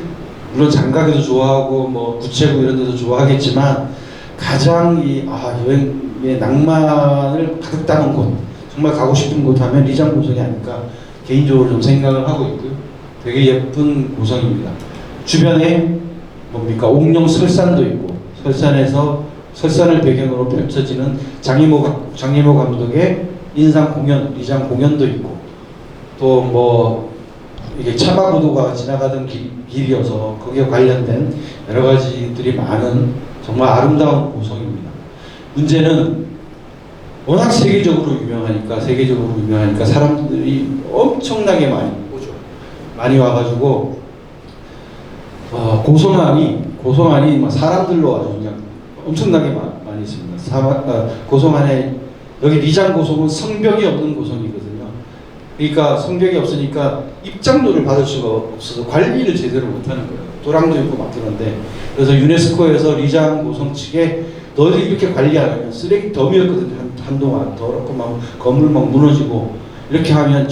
물론 장가게도 좋아하고 뭐 구체구 이런 데도 좋아하겠지만 가장 여행의 낭만을 가득 담은 곳, 정말 가고 싶은 곳 하면 리장 고성이 아닐까 개인적으로 좀 생각을 하고 있고요. 되게 예쁜 고성입니다. 주변에 뭡니까 옥룡 설산도 있고, 설산을 배경으로 펼쳐지는 장리모 감독의 인상 공연, 리장 공연도 있고, 또 뭐 이게 차마고도가 지나가던 길이어서 거기에 관련된 여러 가지들이 많은 정말 아름다운 고성입니다. 문제는 워낙 세계적으로 유명하니까 사람들이 엄청나게 많이 오죠. 많이 와가지고 고성안이 막 사람들로 아주 그냥 엄청나게 많이 있습니다. 고성안에 여기 리장 고성은 성벽이 없는 고성이거든요. 그러니까 성벽이 없으니까 입장료를 받을 수가 없어서 관리를 제대로 못하는 거예요. 도랑도 있고 막 그런데, 그래서 유네스코에서 리장 고성 측에 너희들이 이렇게 관리 안 하면 쓰레기 덤이었거든요. 한동안 더럽고 막 건물 막 무너지고 이렇게 하면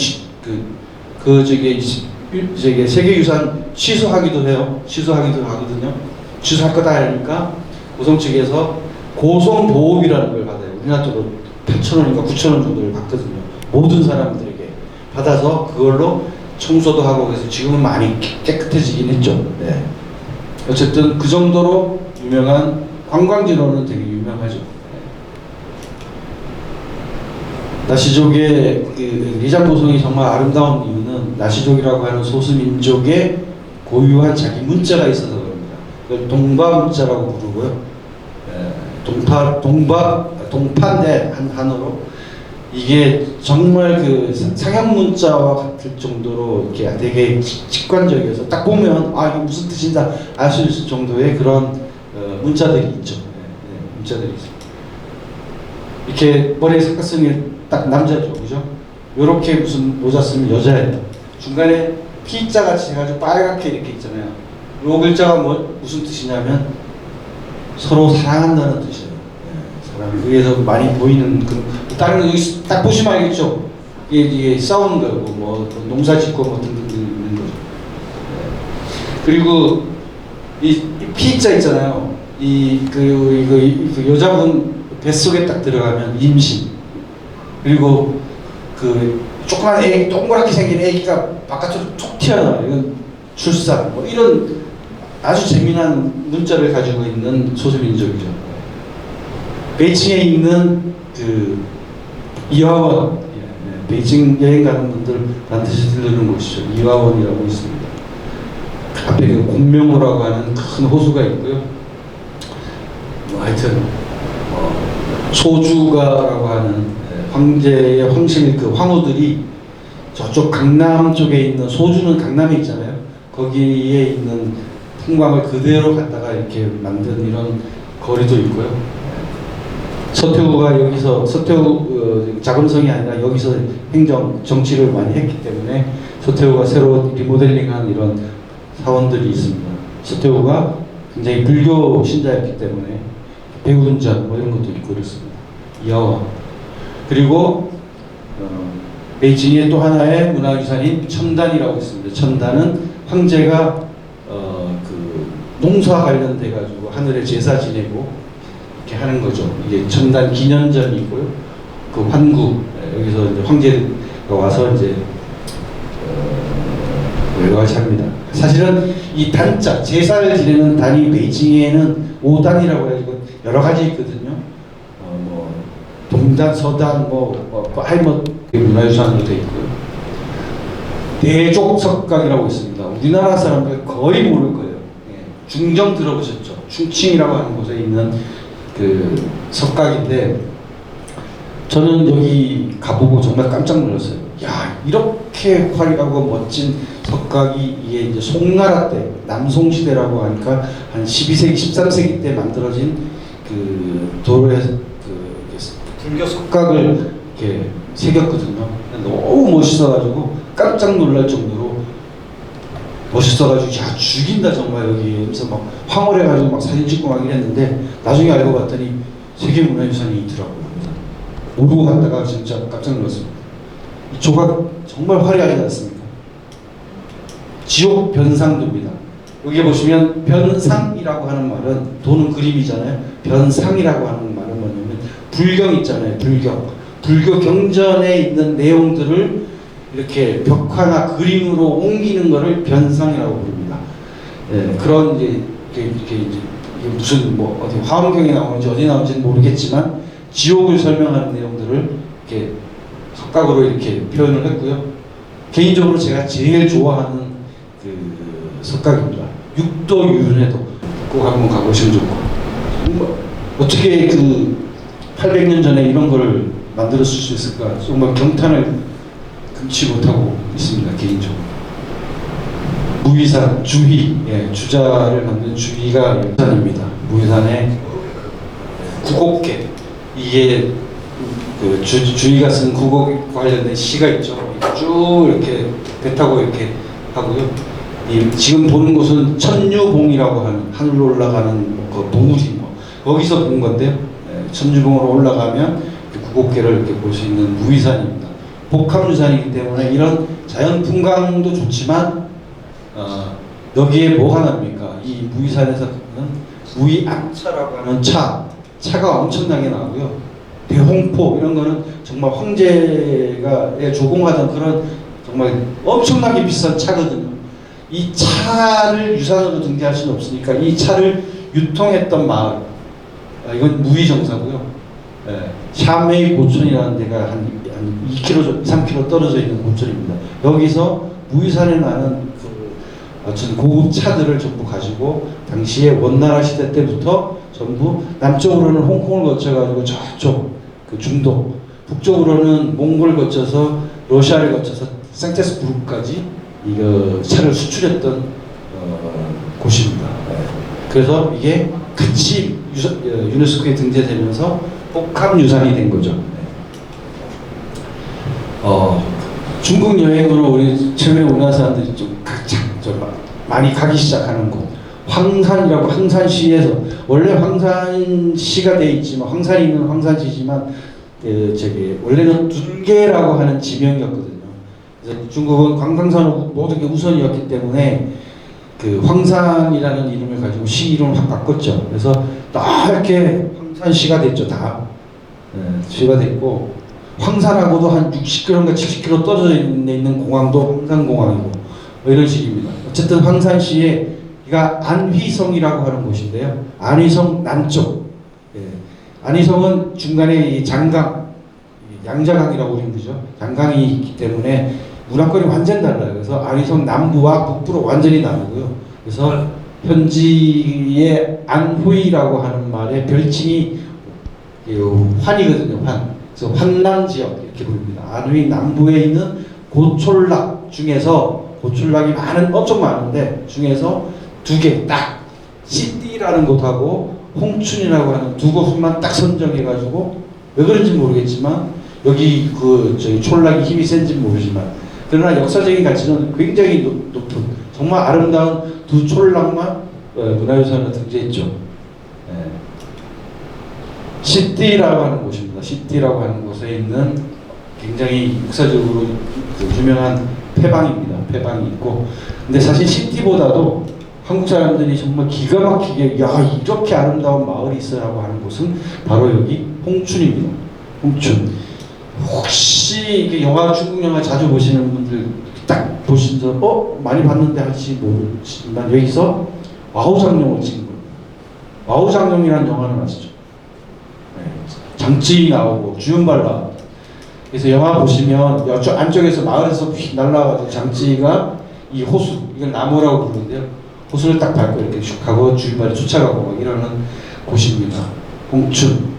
저게 세계유산 취소하기도 하거든요. 취소할 거다 하니까 고성 측에서 고성보호비라는 걸 받아요. 우리나라 쪽으로 8,000원인가 9,000원 정도를 받거든요. 모든 사람들에게 받아서 그걸로 청소도 하고, 그래서 지금은 많이 깨끗해지긴 했죠. 네. 어쨌든 그 정도로 유명한 관광지로는 되게 유명하죠. 나시족의 리장 고성이 정말 아름다운 이유는 나시족이라고 하는 소수민족의 고유한 자기 문자가 있어서 그럽니다. 그걸 동바 문자라고 부르고요. 동파인데 한어로 이게 정말 그 상형 문자와 같을 정도로 이렇게 되게 직관적이어서 딱 보면 이게 무슨 뜻인가 알 수 있을 정도의 그런 문자들이 있죠. 문자들이 있습니다. 이렇게 머리에 삭가 쓰면 딱 남자죠, 그죠? 요렇게 무슨 모자 쓰면 여자예요. 중간에 P자 같이 해가지고 빨갛게 이렇게 있잖아요. 요 글자가 무슨 뜻이냐면 서로 사랑한다는 뜻이에요. 사랑을 위해서 많이 보이는 다른 거 여기 딱 보시면 알겠죠? 이게 싸우는 거고 뭐 농사 짓고 뭐 등등 있는 거죠. 그리고 이 P자 있잖아요. 그 여자분 뱃속에 딱 들어가면 임신, 그리고 그 조그만 애기, 동그랗게 생긴 애기가 바깥으로 툭 튀어나와요. 이건 출산, 뭐 이런 아주 재미난 문자를 가지고 있는 소수민족이죠. 베이징에 있는 그 이화원, 베이징 여행 가는 분들 반드시 들르는 곳이죠. 이화원이라고 있습니다. 앞에 그 공명호라고 하는 큰 호수가 있고요. 하여튼 소주가라고 하는 황제의 황실 그 황후들이 저쪽 강남 쪽에 있는, 소주는 강남에 있잖아요. 거기에 있는 풍광을 그대로 갖다가 이렇게 만든 이런 거리도 있고요. 서태후가 여기서, 서태후 자금성이 아니라 여기서 정치를 많이 했기 때문에 서태후가 새로 리모델링한 이런 사원들이 있습니다. 서태후가 굉장히 불교 신자였기 때문에 배운전 뭐 이런 것도 있고 그렇습니다. 이화원. 그리고 베이징의 또 하나의 문화유산인 첨단이라고 있습니다. 첨단은 황제가 그 농사 관련돼 가지고 하늘에 제사 지내고 이렇게 하는 거죠. 이게 첨단 기념전이 있고요. 그 환구, 여기서 이제 황제가 와서 이제 여러 가지 합니다. 사실은 이 단자, 제사를 지내는 단이 베이징에는 5단이라고 해가지고 여러 가지 있거든요. 뭐 동단, 서단, 문화유산으로 되어 있고요. 대족석각이라고 있습니다. 우리나라 사람들 거의 모를 거예요. 중정 들어보셨죠? 충칭이라고 하는 곳에 있는 그 석각인데, 저는 여기 가보고 정말 깜짝 놀랐어요. 야, 이렇게 화려하고 멋진 석각이 이게 이제 송나라 때, 남송시대라고 하니까 한 12세기, 13세기 때 만들어진 그 그 도로에 불교 석각을 이렇게 새겼거든요. 너무 멋있어가지고 깜짝 놀랄 정도로 멋있어가지고 야 죽인다 정말 여기. 그래서 막 황홀해가지고 막 사진 찍고 막 이랬는데 나중에 알고 봤더니 세계문화유산이 있더라고요. 모르고 갔다가 진짜 깜짝 놀랐습니다. 이 조각 정말 화려하지 않습니까? 지옥 변상도입니다. 여기 보시면 변상이라고 하는 말은 도는 그림이잖아요. 변상이라고 하는 말은 뭐냐면 불경 있잖아요. 불교 경전에 있는 내용들을 이렇게 벽화나 그림으로 옮기는 것을 변상이라고 부릅니다. 예, 그런 이제 이게 무슨 뭐 어디 화엄경에 나오는지 어디 나오는지는 모르겠지만 지옥을 설명하는 내용들을 이렇게 석각으로 이렇게 표현을 했고요. 개인적으로 제가 제일 좋아하는 그 석각입니다. 육도 윤회도 꼭 한번 가보시면 좋고, 어떻게 그 800년 전에 이런 걸 만들었을 수 있을까 정말 경탄을 금치 못하고 있습니다. 개인적으로. 무위산 주위, 예, 주자를 만든 주위가 유산입니다. 무위산의 구곡계, 이게 그 주위가 쓴 구곡 관련된 시가 있죠. 쭉 이렇게 배 타고 이렇게 하고요. 지금 보는 곳은 천유봉이라고 하는 하늘로 올라가는 그 봉우리 거기서 본 건데요. 예, 천유봉으로 올라가면 그 구곡계를 이렇게 볼 수 있는 무위산입니다. 복합유산이기 때문에 이런 자연 풍광도 좋지만 여기에 뭐가 납니까? 이 무위산에서는 무위암차라고 하는 차가 엄청나게 나고요. 대홍포 이런 거는 정말 황제가 조공하던 그런 정말 엄청나게 비싼 차거든요. 이 차를 유산으로 등재할 수는 없으니까 이 차를 유통했던 마을, 이건 무위정사고요. 샤메이 고촌이라는 데가 한 2km, 3km 떨어져 있는 고촌입니다. 여기서 무위산에 나는 어떤 고급 차들을 전부 가지고 당시에 원나라 시대 때부터 전부 남쪽으로는 홍콩을 거쳐가지고 저쪽 그 중동, 북쪽으로는 몽골 거쳐서 러시아를 거쳐서 생테스부르크까지 이거 차를 수출했던 곳입니다. 그래서 이게 같이 유네스코에 등재되면서 복합유산이 된 거죠. 중국 여행으로 우리 최근에 우리나라 사람들이 좀 많이 가기 시작하는 곳, 황산이라고, 황산시에서 원래 황산시가 돼 있지만 황산이 있는 황산시지만 원래는 둔계라고 하는 지명이었거든요. 그래서 중국은 관광산업 모든 게 우선이었기 때문에 그 황산이라는 이름을 가지고 시 이름을 확 바꿨죠. 그래서 넓게 황산시가 됐죠. 다 시가 됐고, 황산하고도 한 60km인가 70km 떨어져 있는 공항도 황산공항이고 뭐 이런 식입니다. 어쨌든 황산시에가 안휘성이라고 하는 곳인데요. 안휘성 남쪽. 안휘성은 중간에 이 장강, 양자강이라고 우리는 그죠? 장강이 있기 때문에 문화권이 완전 달라요. 그래서 안휘성 남부와 북부로 완전히 나누고요. 그래서 현지의 안후이라고 하는 말의 별칭이 환이거든요. 환. 그래서 환남 지역 이렇게 부릅니다. 안후이 남부에 있는 고촌락 중에서, 고촌락이 엄청 많은데 중에서 두 개 딱 시띠라는 곳하고 홍춘이라고 하는 두 곳만 딱 선정해가지고, 왜 그런지 모르겠지만 여기 저희 촌락이 힘이 센지 모르지만, 그러나 역사적인 가치는 굉장히 높은 정말 아름다운 두 촌락만 문화유산으로 등재했죠. 시띠라고 하는 곳입니다. 시띠라고 하는 곳에 있는 굉장히 역사적으로 유명한 폐방입니다. 폐방이 있고, 근데 사실 시띠보다도 한국 사람들이 정말 기가 막히게 야 이렇게 아름다운 마을이 있어라고 하는 곳은 바로 여기 홍춘입니다. 홍춘. 혹시 영화, 중국 영화 자주 보시는 분들 딱 보시면서 많이 봤는데 할지 모르지만 여기서 와우장룡을 찍은 거예요. 와우장룡이라는 영화는 아시죠? 장쯔이 나오고 주윤발 나오고. 그래서 영화 보시면 이쪽 안쪽에서 마을에서 휙 날라와가지고 장쯔이가 이 호수, 이걸 나무라고 부르는데요. 호수를 딱 밟고 이렇게 슉 하고 주윤발이 쫓아가고 막 이러는 곳입니다. 홍춘.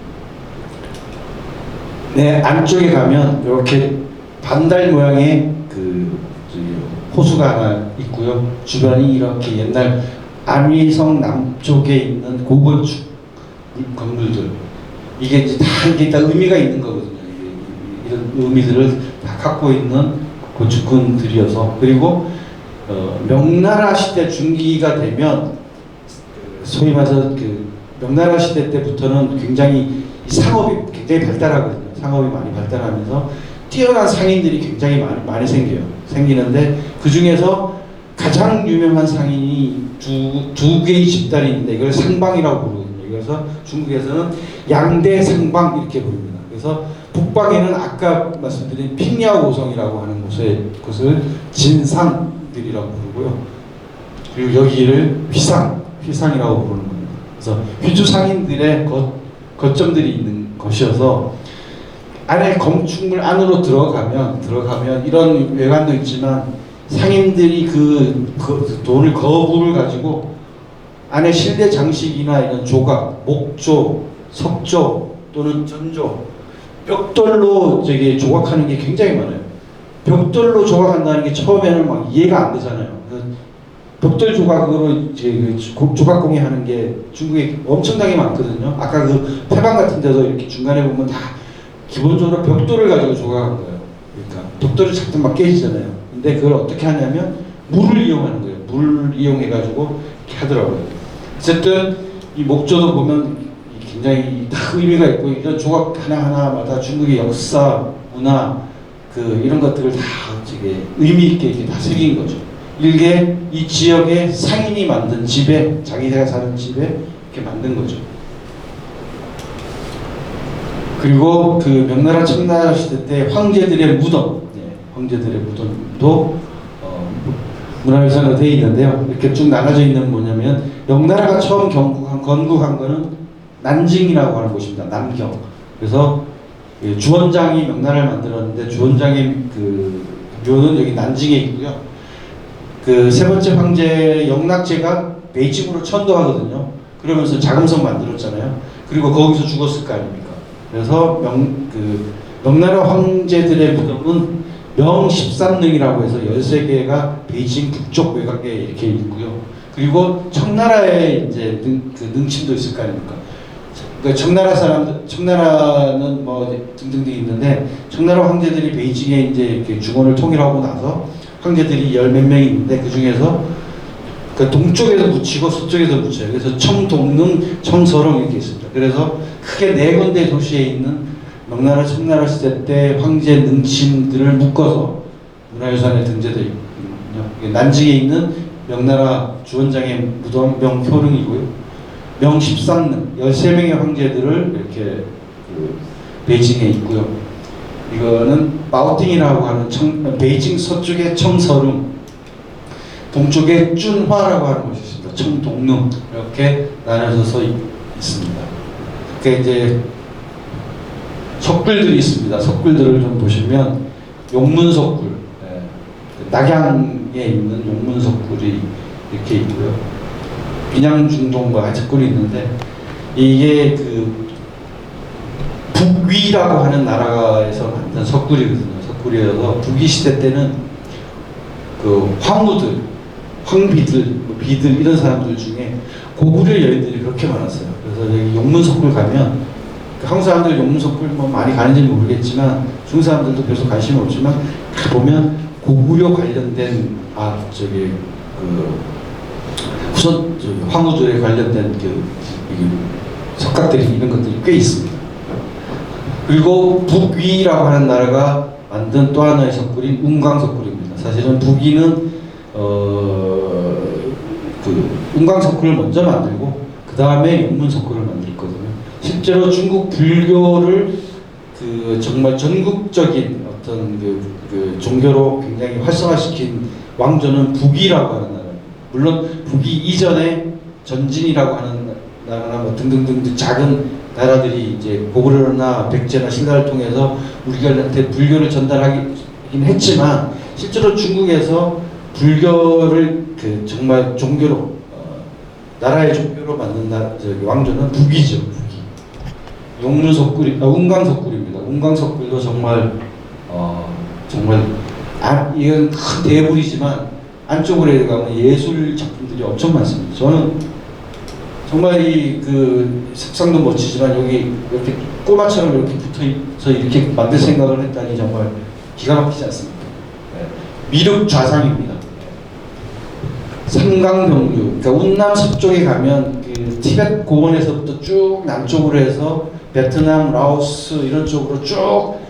네, 안쪽에 가면 이렇게 반달 모양의 호수가 하나 있고요. 주변이 이렇게 옛날 안휘성 남쪽에 있는 고건축, 건물들, 이게 이제 이게 다 의미가 있는 거거든요. 이런 의미들을 다 갖고 있는 건축군들이어서, 그리고 명나라 시대 중기가 되면 소위 말해서 그 명나라 시대 때부터는 굉장히 상업이 굉장히 발달하거든요. 상업이 많이 발달하면서 뛰어난 상인들이 굉장히 많이 생기는데 그 중에서 가장 유명한 상인이 두 개의 집단이 있는데 이걸 상방이라고 부르거든요. 그래서 중국에서는 양대 상방 이렇게 부릅니다. 그래서 북방에는 아까 말씀드린 핑야오성이라고 하는 곳을 진상들이라고 부르고요. 그리고 여기를 휘상이라고 부르는 겁니다. 그래서 휘주 상인들의 거점들이 있는 것이어서 안에 건축물 안으로 들어가면 이런 외관도 있지만 상인들이 그 돈을 거부를 가지고 안에 실내 장식이나 이런 조각, 목조, 석조 또는 전조, 벽돌로 조각하는 게 굉장히 많아요. 벽돌로 조각한다는 게 처음에는 막 이해가 안 되잖아요. 벽돌 조각으로 조각공예 하는 게 중국에 엄청나게 많거든요. 아까 그 태방 같은 데도 이렇게 중간에 보면 다 기본적으로 벽돌을 가지고 조각한 거예요. 그러니까 벽돌이 자꾸 막 깨지잖아요. 근데 그걸 어떻게 하냐면 물을 이용하는 거예요. 물을 이용해 가지고 이렇게 하더라고요. 어쨌든 이 목조도 보면 굉장히 다 의미가 있고, 이런 조각 하나하나마다 중국의 역사, 문화, 이런 것들을 다 의미 있게 이렇게 다 새긴 거죠. 일개 이 지역의 상인이 만든 집에, 자기가 사는 집에 이렇게 만든 거죠. 그리고 그 명나라 청나라 시대 때 황제들의 무덤, 황제들의 무덤도 문화유산으로 되어 있는데요. 이렇게 쭉 나눠져 있는 뭐냐면, 명나라가 처음 건국한 거는 난징이라고 하는 곳입니다. 남경. 그래서 주원장이 명나라를 만들었는데 주원장의 그 묘는 여기 난징에 있고요. 그 세 번째 황제 영락제가 베이징으로 천도하거든요. 그러면서 자금성 만들었잖아요. 그리고 거기서 죽었을 거 아닙니까? 그래서 명나라 황제들의 무덤은 명13능이라고 해서 13개가 베이징 북쪽 외곽에 이렇게 있고요. 그리고 청나라의 이제 능침도 있을 거 아닙니까? 그러니까 청나라는 뭐 등등등 있는데, 청나라 황제들이 베이징에 이제 이렇게 중원을 통일하고 나서 황제들이 열 몇 명이 있는데, 그 중에서 그 동쪽에서 묻히고 서쪽에서 묻혀요. 그래서 청동릉, 청서릉 이렇게 있습니다. 그래서 크게 네 군데 도시에 있는 명나라, 청나라 시대 때 황제 능침들을 묶어서 문화유산에 등재되어 있거든요. 난징에 있는 명나라 주원장의 무덤 명효릉이고요. 명13능, 13명의 황제들을 이렇게 베이징에 있고요. 이거는 마오띵이라고 하는 베이징 서쪽의 청서릉, 동쪽에 쭌화라고 하는 곳이 있습니다. 청동릉, 이렇게 나눠져서 있습니다. 그게 이제 석굴들이 있습니다. 석굴들을 좀 보시면 용문석굴, 낙양에 있는 용문석굴이 이렇게 있고요. 민양중동과 석굴이 있는데, 이게 그 북위라고 하는 나라에서 만든 석굴이거든요. 석굴이어서 북위 시대 때는 그 황후들, 황비들, 비들 이런 사람들 중에 고구려 여인들이 그렇게 많았어요. 그래서 여기 용문석굴 가면, 한국 사람들 용문석굴 뭐 많이 가는지는 모르겠지만 중국 사람들도 별로 관심이 없지만 보면 고구려 관련된 후손 황후들에 관련된 석각들이 이런 것들이 꽤 있습니다. 그리고 북위라고 하는 나라가 만든 또 하나의 석굴이 운광석굴입니다. 사실은 북위는 운광석굴을 먼저 만들고 그 다음에 용문석굴을 만들었거든요. 실제로 중국 불교를 정말 전국적인 어떤 종교로 굉장히 활성화시킨 왕조는 북위라고 하는 나라입니다. 물론 북위 이전에 전진이라고 하는 나라나 뭐 등등등 작은 나라들이 이제 고구려나 백제나 신라를 통해서 우리한테 불교를 전달하긴 했지만, 실제로 중국에서 불교를 정말 종교로 나라의 종교로 만든 왕조는 북위죠. 북위. 운광석굴입니다. 운광석굴도 정말 이건 큰 대불이지만 안쪽으로 가면 예술 작품들이 엄청 많습니다. 저는 정말 이 그 색상도 멋지지만 여기 이렇게 꼬마처럼 이렇게 붙어서 이렇게 만들 생각을 했다니 정말 기가 막히지 않습니까? 네. 미륵 좌상입니다. 삼강병류, 그러니까 운남 서쪽에 가면 그 티베트 고원에서부터 쭉 남쪽으로 해서 베트남, 라오스 이런 쪽으로 쭉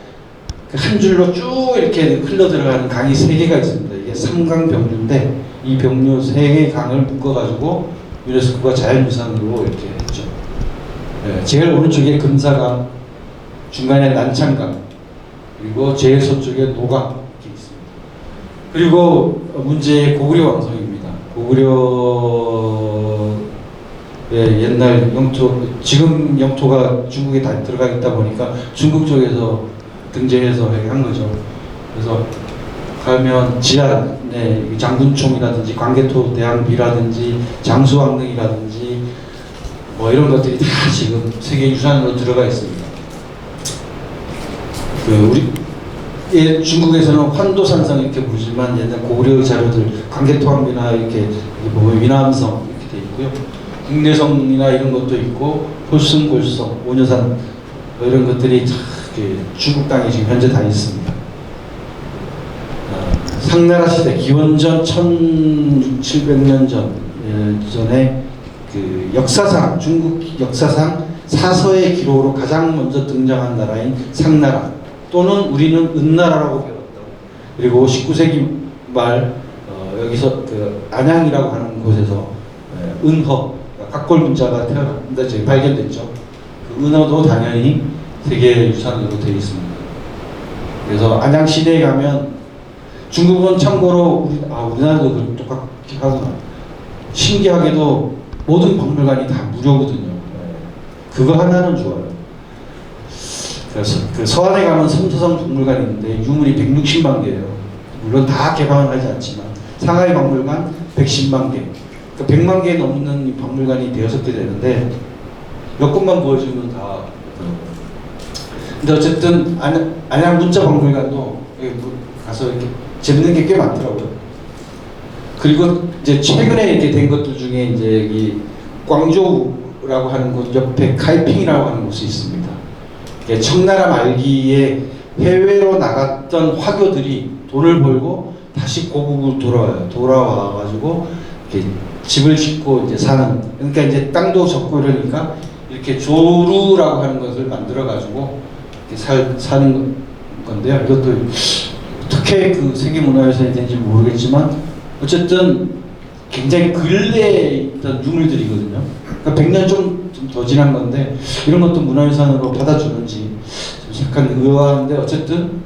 한 줄로 쭉 이렇게 흘러 들어가는 강이 3개가 있습니다. 이게 삼강병류인데 이 병류 3개의 강을 묶어가지고 유네스코가 자연유산으로 이렇게 했죠. 네, 제일 오른쪽에 금사강, 중간에 난창강, 그리고 제일 서쪽에 노강 이렇게 있습니다. 그리고 문제의 고구려 왕성입니다. 고구려의 옛날 영토, 지금 영토가 중국에 다 들어가 있다 보니까 중국 쪽에서 등재해서 한 거죠. 그래서 가면 지하에 장군총이라든지 광개토 대왕비라든지 장수왕릉이라든지 뭐 이런 것들이 다 지금 세계유산으로 들어가 있습니다. 우리 중국에서는 환도산성 이렇게 부르지만 옛날 고구려 자료들 광개토왕비나 이렇게 보면 위남성 이렇게 돼 있고요. 국내성이나 이런 것도 있고 볼승골성, 오녀산 뭐 이런 것들이 다 중국 땅에 지금 현재 다 있습니다. 상나라 시대 기원전 1700년 전에 그 역사상 중국 역사상 사서의 기록으로 가장 먼저 등장한 나라인 상나라 또는 우리는 은나라라고 배웠다. 그리고 19세기 말 여기서 그 안양이라고 하는 곳에서 은허 각골 문자가 발견됐죠. 그 은허도 당연히 세계유산으로 되어 있습니다. 그래서 안양 시내에 가면 중국은 참고로 우리나라도 똑같이 하구나. 신기하게도 모든 박물관이 다 무료거든요. 그거 하나는 좋아요. 그래서 그 서안에 가면 섬서성 박물관이 있는데 유물이 160만 개예요. 물론 다 개방을 하지 않지만 상하이 박물관 110만 개. 그러니까 100만 개 넘는 박물관이 6개 되는데 몇 곳만 보여주면 다. 근데 어쨌든 안양 문자박물관도 가서 이렇게 재밌는 게 꽤 많더라고요. 그리고 이제 최근에 이렇게 된 것들 중에 이제 이 광저우라고 하는 곳 옆에 카이핑이라고 하는 곳이 있습니다. 청나라 말기에 해외로 나갔던 화교들이 돈을 벌고 다시 고국으로 돌아와요. 돌아와가지고 이렇게 집을 짓고 이제 사는. 그러니까 이제 땅도 적고 이러니까 이렇게 조루라고 하는 것을 만들어가지고 이렇게 사는 건데요. 이것도 어떻게 그 세계문화유산이 되는지 모르겠지만 어쨌든 굉장히 근래에 있던 유물들이거든요. 그러니까 100년 좀 더 지난 건데 이런 것도 문화유산으로 받아주는지 좀 약간 의아한데 어쨌든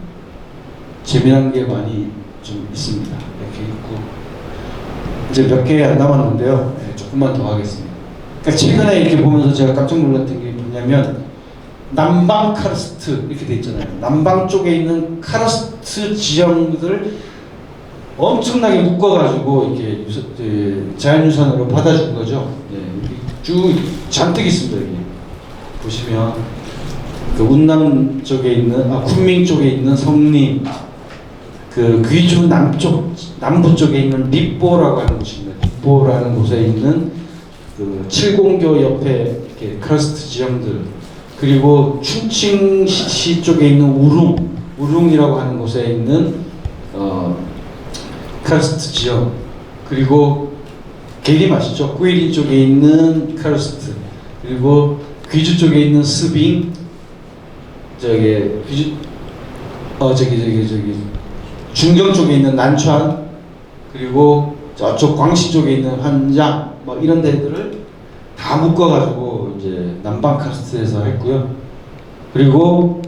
재미난 게 많이 좀 있습니다. 이렇게 있고 이제 몇 개 안 남았는데요. 네, 조금만 더 하겠습니다. 그러니까 최근에 이렇게 보면서 제가 깜짝 놀랐던 게 뭐냐면 남방 카르스트 이렇게 돼 있잖아요. 남방 쪽에 있는 카르스트 지형들을 엄청나게 묶어가지고 이렇게 자연유산으로 받아준 거죠. 네, 쭉 잔뜩 있습니다. 여기 보시면 그 운남 쪽에 있는 쿤밍 쪽에 있는 성림, 그 귀주 남부 쪽에 있는 립보라고 하는 곳입니다. 립보라는 곳에 있는 그 칠공교 옆에 이렇게 카르스트 지형들. 그리고 춘칭시 쪽에 있는 우룽이라고 하는 곳에 있는 카르스트 지형, 그리고 게림 아시죠? 구이린 쪽에 있는 카르스트, 그리고 귀주 쪽에 있는 스빙, 중경 쪽에 있는 난촨, 그리고 저쪽 광시 쪽에 있는 환장, 뭐 이런 데들을 다 묶어가지고 이제 남방 카르스트에서 했고요. 그리고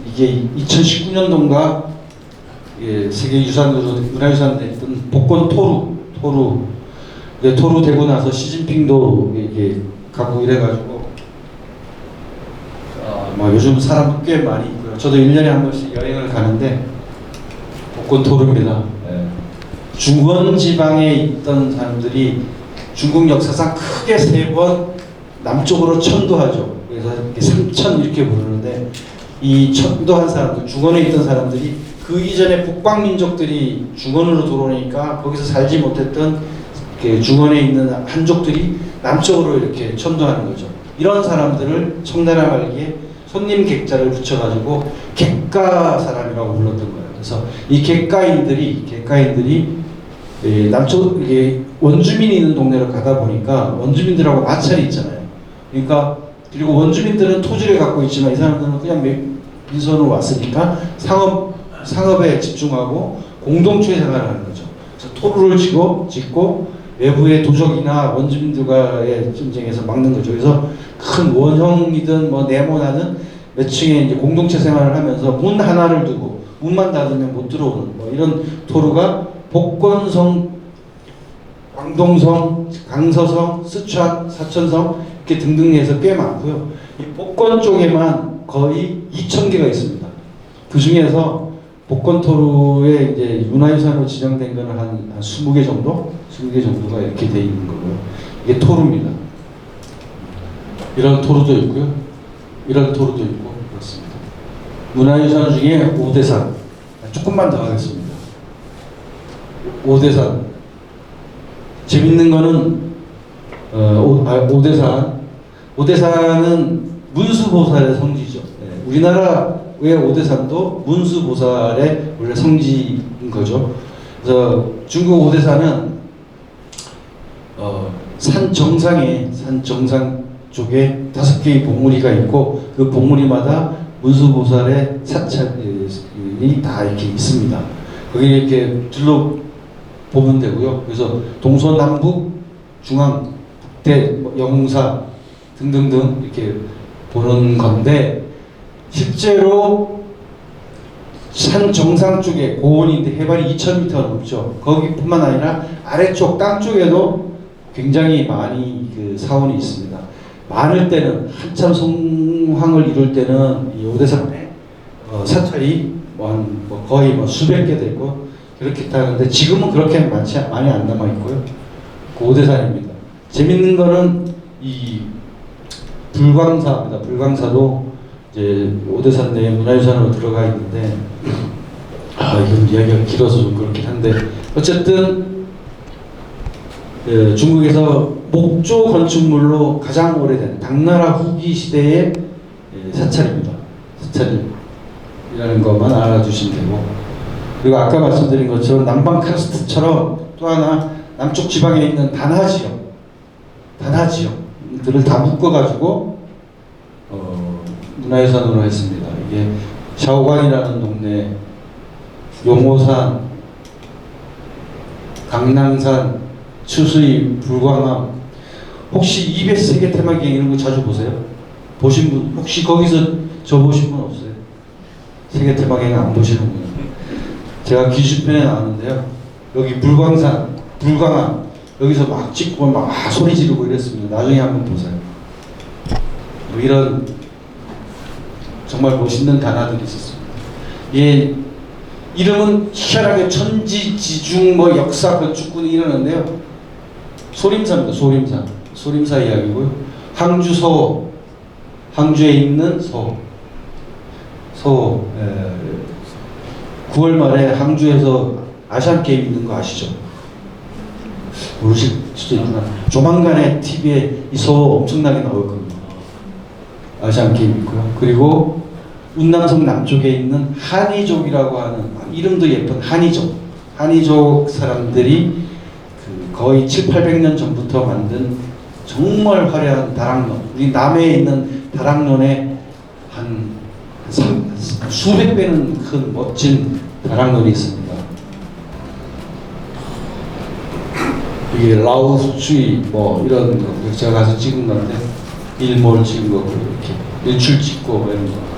이게 2019년도인가 세계유산으로 문화유산 됐던 복권 토루 되고 나서 시진핑도 이게 가고 이래가지고 뭐 요즘 사람 꽤 많이 있고요. 저도 1년에 한 번씩 여행을 가는데 복권 토루입니다. 중원 지방에 있던 사람들이 중국 역사상 크게 3번 남쪽으로 천도하죠. 그래서 삼천 이렇게 부르는데 이 천도한 사람들, 중원에 있던 사람들이 그 이전에 북방 민족들이 중원으로 들어오니까 거기서 살지 못했던 이렇게 중원에 있는 한족들이 남쪽으로 이렇게 천도하는 거죠. 이런 사람들을 청나라 말기에 손님 객자를 붙여가지고 객가 사람이라고 불렀던 거예요. 그래서 이 객가인들이 남쪽 이게 원주민이 있는 동네로 가다 보니까 원주민들하고 마찰이 있잖아요. 그러니까 그리고 원주민들은 토지를 갖고 있지만 이 사람들은 그냥 민선으로 왔으니까 상업에 집중하고 공동체 생활을 하는 거죠. 그래서 토루를 짓고 외부의 도적이나 원주민들과의 전쟁에서 막는 거죠. 그래서 큰 원형이든 뭐 네모나든 몇 층의 이제 공동체 생활을 하면서 문 하나를 두고 문만 닫으면 못 들어오는 뭐 이런 토루가 복권성, 광동성, 강서성, 스촨, 사천성 이렇게 등등 해서 꽤 많고요. 이 복권 쪽에만 거의 2,000개가 있습니다. 그 중에서 복권 토루에 이제 문화유산으로 지정된 거는 한 20개 정도? 20개 정도가 이렇게 돼 있는 거고요. 이게 토루입니다. 이런 토루도 있고요. 이런 토루도 있고 그렇습니다. 문화유산 중에 오대산 조금만 더 하겠습니다. 오대산 재밌는 거는 오대산은 문수보살의 성지죠. 네. 우리나라의 오대산도 문수보살의 원래 성지인 거죠. 그래서 중국 오대산은 산 정상 쪽에 5개의 봉우리가 있고 그 봉우리마다 문수보살의 사찰이 다 이렇게 있습니다. 거기 이렇게 둘러보면 되고요. 그래서 동서남북, 중앙, 북대, 영웅사 등등등 이렇게 보는 건데 실제로 산 정상 쪽에 고원인데 해발이 2,000m 넘죠. 거기뿐만 아니라 아래쪽 땅 쪽에도 굉장히 많이 그 사원이 있습니다. 많을 때는 한참 성황을 이룰 때는 이 오대산에 사찰이 거의 수백 개 되고 그렇게 있다는데 지금은 그렇게 많이 안 남아 있고요. 그 오대산입니다. 재밌는 거는 이 불광사입니다. 불광사도 이제 오대산 내에 문화유산으로 들어가 있는데 이건 이야기가 길어서 좀 그렇긴 한데 어쨌든 중국에서 목조 건축물로 가장 오래된 당나라 후기 시대의 사찰입니다. 사찰이라는 것만 알아두시면 되고 그리고 아까 말씀드린 것처럼 남방 카르스트처럼 또 하나 남쪽 지방에 있는 단하 지역들을 다 묶어가지고 문화유산으로 했습니다. 이게 샤오관이라는 동네, 용호산, 강낭산, 추수리, 불광암. 혹시 이베 세계 테마기행 이런 거 자주 보세요? 보신 분 혹시 거기서 저 보신 분 없어요? 세계 테마기행 안 보시는 분? 제가 기주편에 나왔는데요. 여기 불광산, 불광암 여기서 막 찍고 막 소리 지르고 이랬습니다. 나중에 한번 보세요. 뭐 이런 정말 멋있는 단화들이 있었습니다. 예, 이름은 희한하게 천지지중 역사 건축군 이러는데요. 소림사입니다. 소림사 이야기고요. 항주에 있는 서 9월 말에 항주에서 아시안 게임 있는 거 아시죠? 모르실 수도 있구나. 조만간에 TV에 이 서 엄청나게 나올 겁니다. 아시안 게임 있고요. 그리고 운남성 남쪽에 있는 한이족이라고 하는 이름도 예쁜 한이족 사람들이 거의 700~800년 전부터 만든 정말 화려한 다락론, 우리 남해에 있는 다락론에 한 수백 배는 큰 멋진 다락론이 있습니다. 이게 라오스주의 이런 거 제가 가서 찍은 건데 일몰 찍은 거고 이렇게 일출 찍고 이런 거.